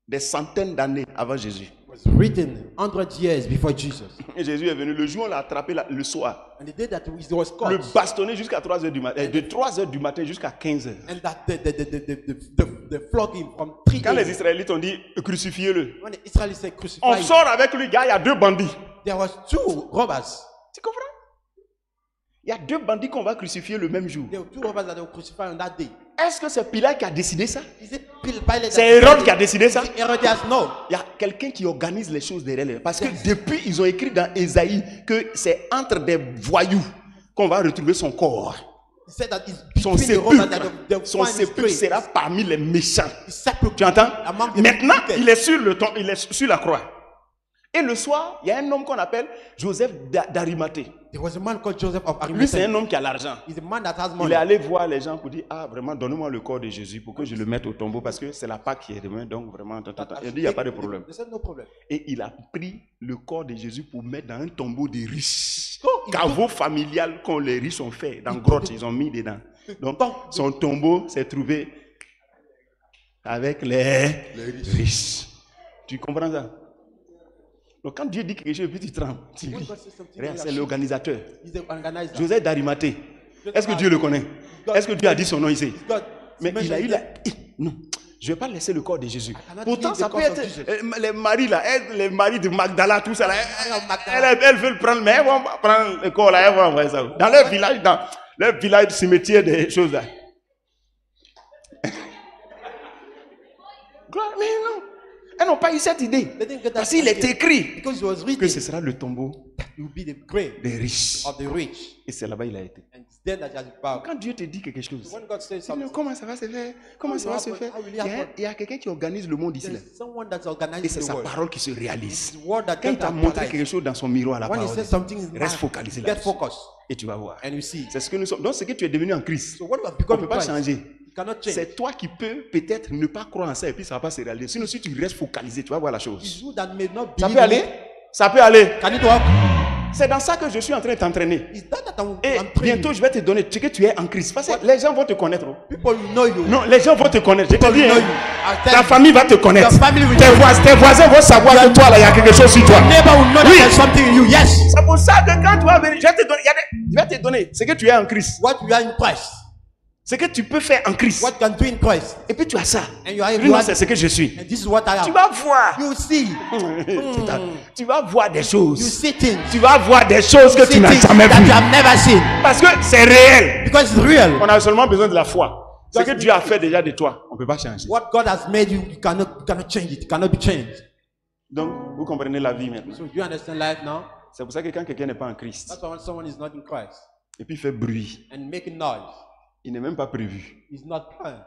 des centaines d'années avant Jésus. was written 100 years before Jesus. Et Jésus est venu. Le jour où on l'a attrapé le soir, And the day that he was le caught, bastonné jusqu'à 3h du matin, de 3h du matin jusqu'à 15h. and that the flogging from 3 Quand les days. Israélites ont dit crucifiez-le, When the Israelites said on crucify him, sort avec lui, gars, il y a 2 bandits. there was 2 robbers. Tu comprends? Il y a 2 bandits qu'on va crucifier le même jour. There were 2 robbers that they were crucified on that day. Est-ce que c'est Pilate qui a décidé ça? Is it Pilate C'est that Hérode qui a décidé ça? Is it Herodias? No. Il y a quelqu'un qui organise les choses derrière les... Parce que depuis, ils ont écrit dans Ésaïe que c'est entre des voyous qu'on va retrouver son corps. He said that it's Son between the robbers that sépulcre, the son sépulcre sera parmi les méchants. Tu entends? Maintenant, il est sur le il est sur la croix. Et le soir, il y a un homme qu'on appelle Joseph d'Arimathée. There was a man called Joseph of Lui, c'est Arimathea. un homme qui a l'argent. He's a man that has Il money. est allé voir les gens pour dire, ah vraiment, donnez-moi le corps de Jésus pour que je le mette au tombeau parce que c'est la Pâque qui est demain, donc vraiment, il a dit, il n'y a pas de problème. They said no problem. Et il a pris le corps de Jésus pour mettre dans un tombeau des riches. il Caveau familial qu'on les riches ont fait, dans grotte, ils ont mis dedans. Donc, son tombeau s'est trouvé avec les riches. Tu comprends ça? Donc, quand Dieu dit quelque chose, puis tu trembles. Tu dis, regarde, c'est l'organisateur. He's the organizer. Joseph d'Arimathée. Est-ce que Dieu le connaît? Est-ce que Dieu a dit son nom ici? God, Mais il a eu la... Non, je ne vais pas laisser le corps de Jésus. Pourtant, ça peut être... Les maris là, les maris de Magdala, tout ça là, elles veulent prendre, mais elles vont prendre le corps là, elles vont envoyer ça. Dans leur village cimetière, des choses là. Gloire, mais non. Elles n'ont pas eu cette idée. They didn't get that Parce qu'il est idea. écrit Because it was que written, ce sera le tombeau you will be the grave des riches. of the rich. Et c'est là-bas il a été. And it's there that he has bowed. Quand Dieu te dit quelque chose, So when God says dis, non, something, comment ça va se faire? Comment ça va se faire? Il y a quelqu'un qui organise le monde ici. Là. there's someone that's Et organizing c'est the sa world. parole qui se réalise. It's the word that Quand il gets t'a montré actualized. quelque chose dans son miroir, la When he parole, says something is reste mad, focalisé get là-dessus. focused Et tu vas voir. and you see. C'est ce que nous sommes. Donc, ce que tu es devenu en Christ, So what you have on become ne peut in pas Christ, changer. you cannot change. C'est toi qui peux peut-être ne pas croire en ça et puis ça ne va pas se réaliser. Sinon, si tu restes focalisé, tu vas voir la It's chose. you that may not Ça believe peut aller? it. Ça peut aller. Can it work? C'est dans ça que je suis en train de t'entraîner. It's that I'm Et training. bientôt, je vais te donner ce que tu es en Christ. Parce que les gens vont te connaître. Oh. People will know you. Non, les gens vont te connaître. Je te People dis, will know hein, you. I'll tell ta you. famille va te connaître. Your family will Tes know you. voisins vont savoir que toi, là, il y a quelque chose sur toi. Your neighbor will know Oui. that there's something in you. Yes. C'est pour ça que quand tu vas venir, je vais te donner ce que tu es en Christ. What you are in Christ. Ce que tu peux faire en Christ. What you can do in Christ. Et puis tu as ça. And you are Tu able dis, non, to c'est ce que je suis. And this is what I Tu am. vas voir. You see. Tu vas voir des You choses. see things. Tu vas voir des choses que You tu see n'as things jamais that vues. you have never seen. Parce que c'est réel. Because it's real. On a seulement besoin de la foi. Ce que Dieu a fait déjà de toi, on ne peut pas changer. What God has made you, you cannot change it. It cannot be changed. Donc, vous comprenez la vie maintenant. So you understand life now? C'est pour ça que quand quelqu'un n'est pas en Christ, That's why when someone is not in Christ et puis il fait bruit, and making noise, il n'est même pas prévu. he's not planned.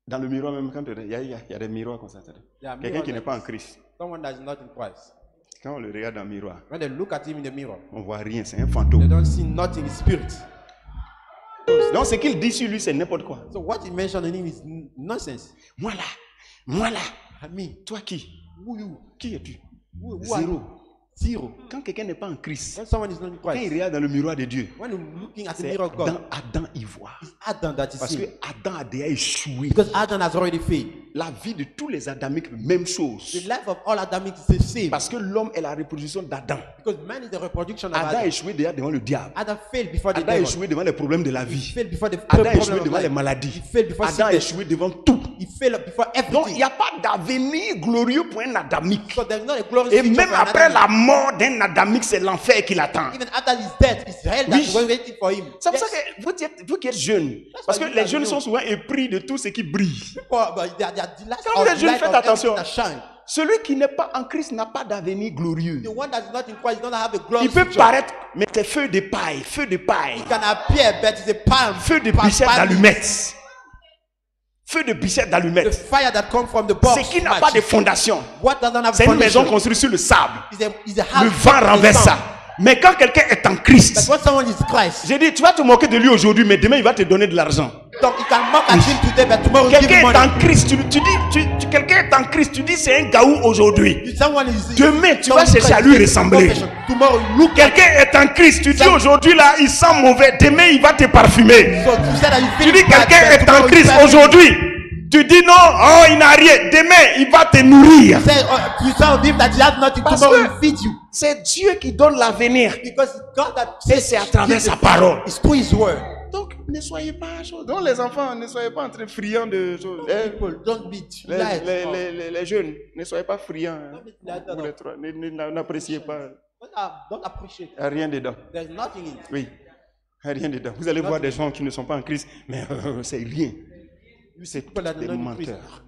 Dans le miroir même, quand il y a des miroirs comme ça. There are Quelqu'un qui n'est mirrors pas en like Christ, this. Someone that is not in Christ. quand on le regarde dans le miroir, When they look at him in the mirror, on ne voit rien, c'est un they fantôme. don't see nothing in spirit. Donc ce qu'il dit sur lui, c'est n'importe quoi. So what he mentioned in him is nonsense. Moi là, Me, toi qui? who you? Qui es-tu? Who are you? Zéro. Zero. Quand quelqu'un n'est pas en Christ, When someone is not in quand il Christ, regarde dans le miroir de Dieu, when you're looking at the c'est mirror of God, dans Adam il voit. it's Adam that is Parce que seen. Adam a déjà échoué. Because Adam has already failed. La vie de tous les Adamiques, même The chose. life of all Adamic is the same. Parce que l'homme est la reproduction d'Adam. Because man is the reproduction of Adam a Adam. échoué déjà devant le diable. Adam failed before the Adam a devil. échoué devant les problèmes de la He vie. failed before the Adam a problem échoué of devant les life. maladies. He failed before Adam a sickness. échoué devant tout. He failed before Donc il everything. n'y a pas d'avenir glorieux pour un Adamique. So there's not a glorious Et future même for an après Adamic. la mort d'un Adamique, c'est l'enfer qui l'attend. Even after his death, it's hell Oui. that's waiting for him. C'est pour Yes. ça que vous qui êtes jeunes, parce que why you les guys jeunes know. sont souvent épris de tout ce qui brille. People, but they are the last Quand of vous êtes the jeunes, light faites of attention. everything that shine. Celui qui n'est pas en Christ n'a pas d'avenir glorieux. The one that's not in Christ doesn't have a glorious Il peut future. paraître, mais c'est feu de paille, feu de paille, It can appear, but it's a palm. feu de palm- bichette palm- d'allumettes. Feu de bichette The d'allumettes. fire that comes from the box. Ce qui n'a pas de fondation. What doesn't have C'est une maison foundation construite sur le sable. is a house Le built vent on the renverse sand. ça. Mais quand quelqu'un est en But Christ, when someone is Christ, j'ai dit, tu vas te moquer de lui aujourd'hui, mais demain il va te donner de l'argent. donc you can mock at him today, but tomorrow you give Quelqu'un him est money. en Christ, quelqu'un est en Christ, tu dis c'est un gaou aujourd'hui. If someone is Demain, tu someone vas is chercher à Christ, lui it's a ressembler. confession. Tomorrow you look at Quelqu'un est en Christ, tu dis Ça- aujourd'hui là, il sent mauvais, demain il va te parfumer. so you said that you Tu feel dis bad, quelqu'un but est en tomorrow you Christ feel aujourd'hui, Tu dis non, oh, il n'a rien. Demain, il va te nourrir. Say, you tell him that he has nothing, Parce tomorrow he que will feed you. c'est Dieu qui donne l'avenir. Because it's God that Et c'est à travers sa parole. It's through his word. Donc, ne soyez pas chose. Donc, les enfants, ne soyez pas en train friands de choses. People, don't be too light. Les jeunes, ne soyez pas friands. Hein. Don't be light. Vous les trois, n'appréciez pas. Don't appreciate. Il n'y a rien dedans. There's nothing in it. Oui. Il n'y a rien dedans. Vous allez voir des gens qui ne sont pas en Christ, mais c'est rien. C'est People that des are not in Christ. menteurs.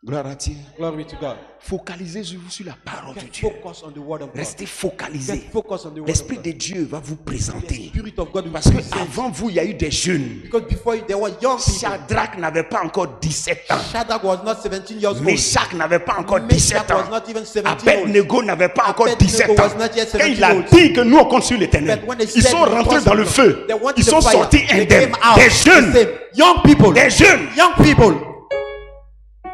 Gloire à Dieu. Glory to God. Focalisez-vous sur la parole de Get Dieu. focus on the word of God. Restez focalisés. Get focus on the word L'Esprit of de God. Dieu va vous The présenter. Spirit of God will Parce que present. avant vous, il y a eu des jeunes. Because before you, there were young people. Shadrach n'avait pas encore 17 ans. Shadrach was not 17 years old. Meshach n'avait pas encore Meshach 17 was ans. not even 17 old. Abednego n'avait pas encore Abednego 17 ans. was not yet Quand il 17 a old. dit que nous on compte sur l'éternel, But when they ils said sont we rentrés trust dans le God, feu. they went to Ils the sont fire. sortis They indemnes. came out Des the jeunes. same. Young people. Des jeunes. Young people.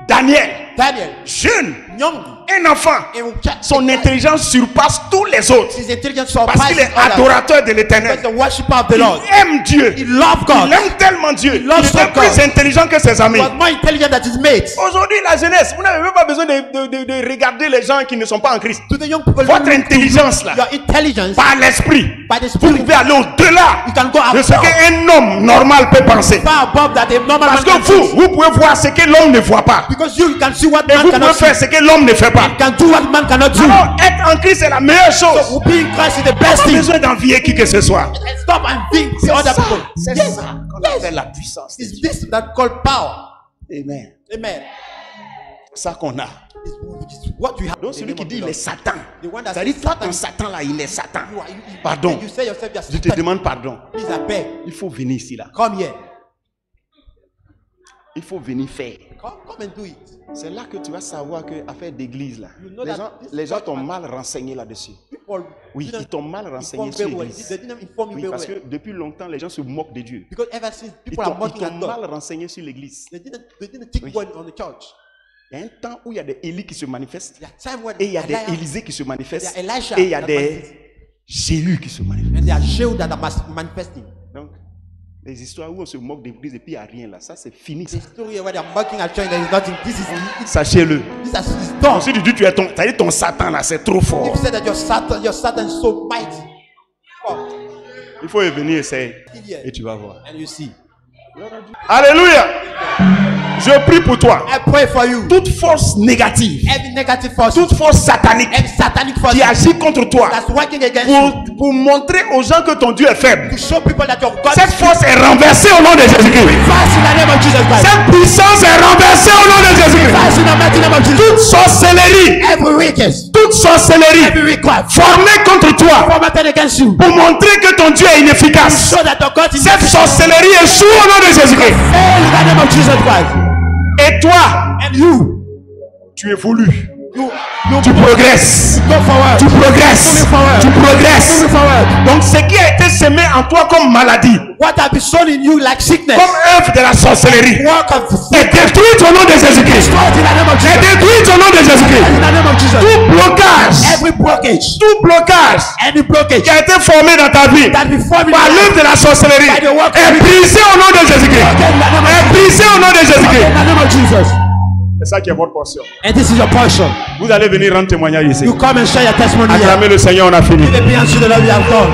Daniel, Daniel. jeune, Young. un enfant. Son intelligence surpasse tous les autres. His intelligence Parce qu'il surpasses est others. adorateur de Because l'éternel. the worshipper of the Il Lord. aime Dieu. He loves God. Il aime tellement Dieu. Il loves était God. plus intelligent que ses amis. He was more intelligent than his mates. Aujourd'hui, la jeunesse, vous n'avez même pas besoin de regarder les gens qui ne sont pas en Christ. To the young people, Votre you look to intelligence là, your intelligence par l'esprit, by the vous Spirit, pouvez aller au-delà you can go de ce above, qu'un homme normal peut penser. far above that a normal Parce man que can vous pouvez voir ce que l'homme ne voit pas. Because you can see what Et man vous cannot pouvez see. faire ce que l'homme ne fait pas. You can do what man cannot do. Alors, être en Christ est la meilleure chose. So being Christ is the Pas best thing. besoin d'envier qui que ce soit. And stop and think the other people. C'est Yes, ça qu'on yes. appelle la puissance. de It's Dieu. this that called power. Amen. Amen. Ça qu'on a. It's what you have. Donc in the celui name qui of dit the il Lord. est Satan. The one that C'est-à-dire says toi Satan, ton Satan là, il est Satan. you Pardon. You say yourself, you're Je te demande pardon. Please, I beg. Il faut venir ici là. Come here. Il faut venir faire. Come and do it. C'est là que tu vas savoir que affaire d'église là. You know Les that gens, this les gens church t'ont man- mal renseigné là-dessus. People Oui, didn't ils t'ont mal renseigné inform sur very well. l'église. They didn't inform you Oui, very parce well. que depuis longtemps, les gens se moquent de Dieu. Because ever since Ils people are t'ont mocking at God, mal renseigné sur l'église. they didn't think Oui. well on the church. Il y a un temps où il y a des Élie qui se manifestent. There are times when Et il y a des Elijah Élisée qui se manifestent. Il y a Elisha Et il y a that des manifeste. Jéhu qui se manifestent. and there are shields that are manifesting. Donc, les histoires où on se moque d'église et puis il n'y a rien là, ça c'est fini. The story where they are mocking at church, there is nothing. This is Sachez-le. is done. Si tu dis tu es t'as dit ton Satan là, c'est trop If fort. you say that your Satan is so mighty, come Il faut y venir essayer here et tu vas voir. and you see. Alléluia. Je prie pour toi. I pray for you. Toute force négative, Every negative force, toute force satanique every satanic force qui agit contre toi that's working against you, pour montrer aux gens que ton Dieu est faible. to show people that your God Cette is force est renversée au nom de Jésus-Christ. fast in the name of Jesus Christ. Cette puissance est renversée au nom de Jésus-Christ. Fast in the mighty name of Jesus. Toute sorcellerie, Every wickedness, toute sorcellerie every witchcraft formée contre toi formatted against you, pour montrer que ton Dieu est inefficace. show that your God is Cette sorcellerie échoue au nom de Jésus-Christ. fail in the name of Jesus Christ. Et toi, And you tu évolues. you Tu progresses. go forward. Tu progresses. Moving forward. Tu progresses. Moving forward. Donc ce qui a été semé en toi comme maladie, What have been sown in you like sickness, comme œuvre de la sorcellerie, work of est détruite au nom de Jésus-Christ. destroyed in the name of Est Jesus. détruite au nom de Jésus-Christ. In the name of Jesus. Tout blocage, Every blockage, tout blocage any blockage qui a été formé dans ta vie that before me par l'œuvre de la sorcellerie est brisé au nom de Jésus-Christ. Est brisé au nom de in Jésus-Christ. the name of Jesus. C'est ça qui est votre portion. And this is your portion. Vous allez venir rendre témoignage ici. You come and share your testimony here. Acclamez le Seigneur, on a fini. Give the hands to the Lord we have done.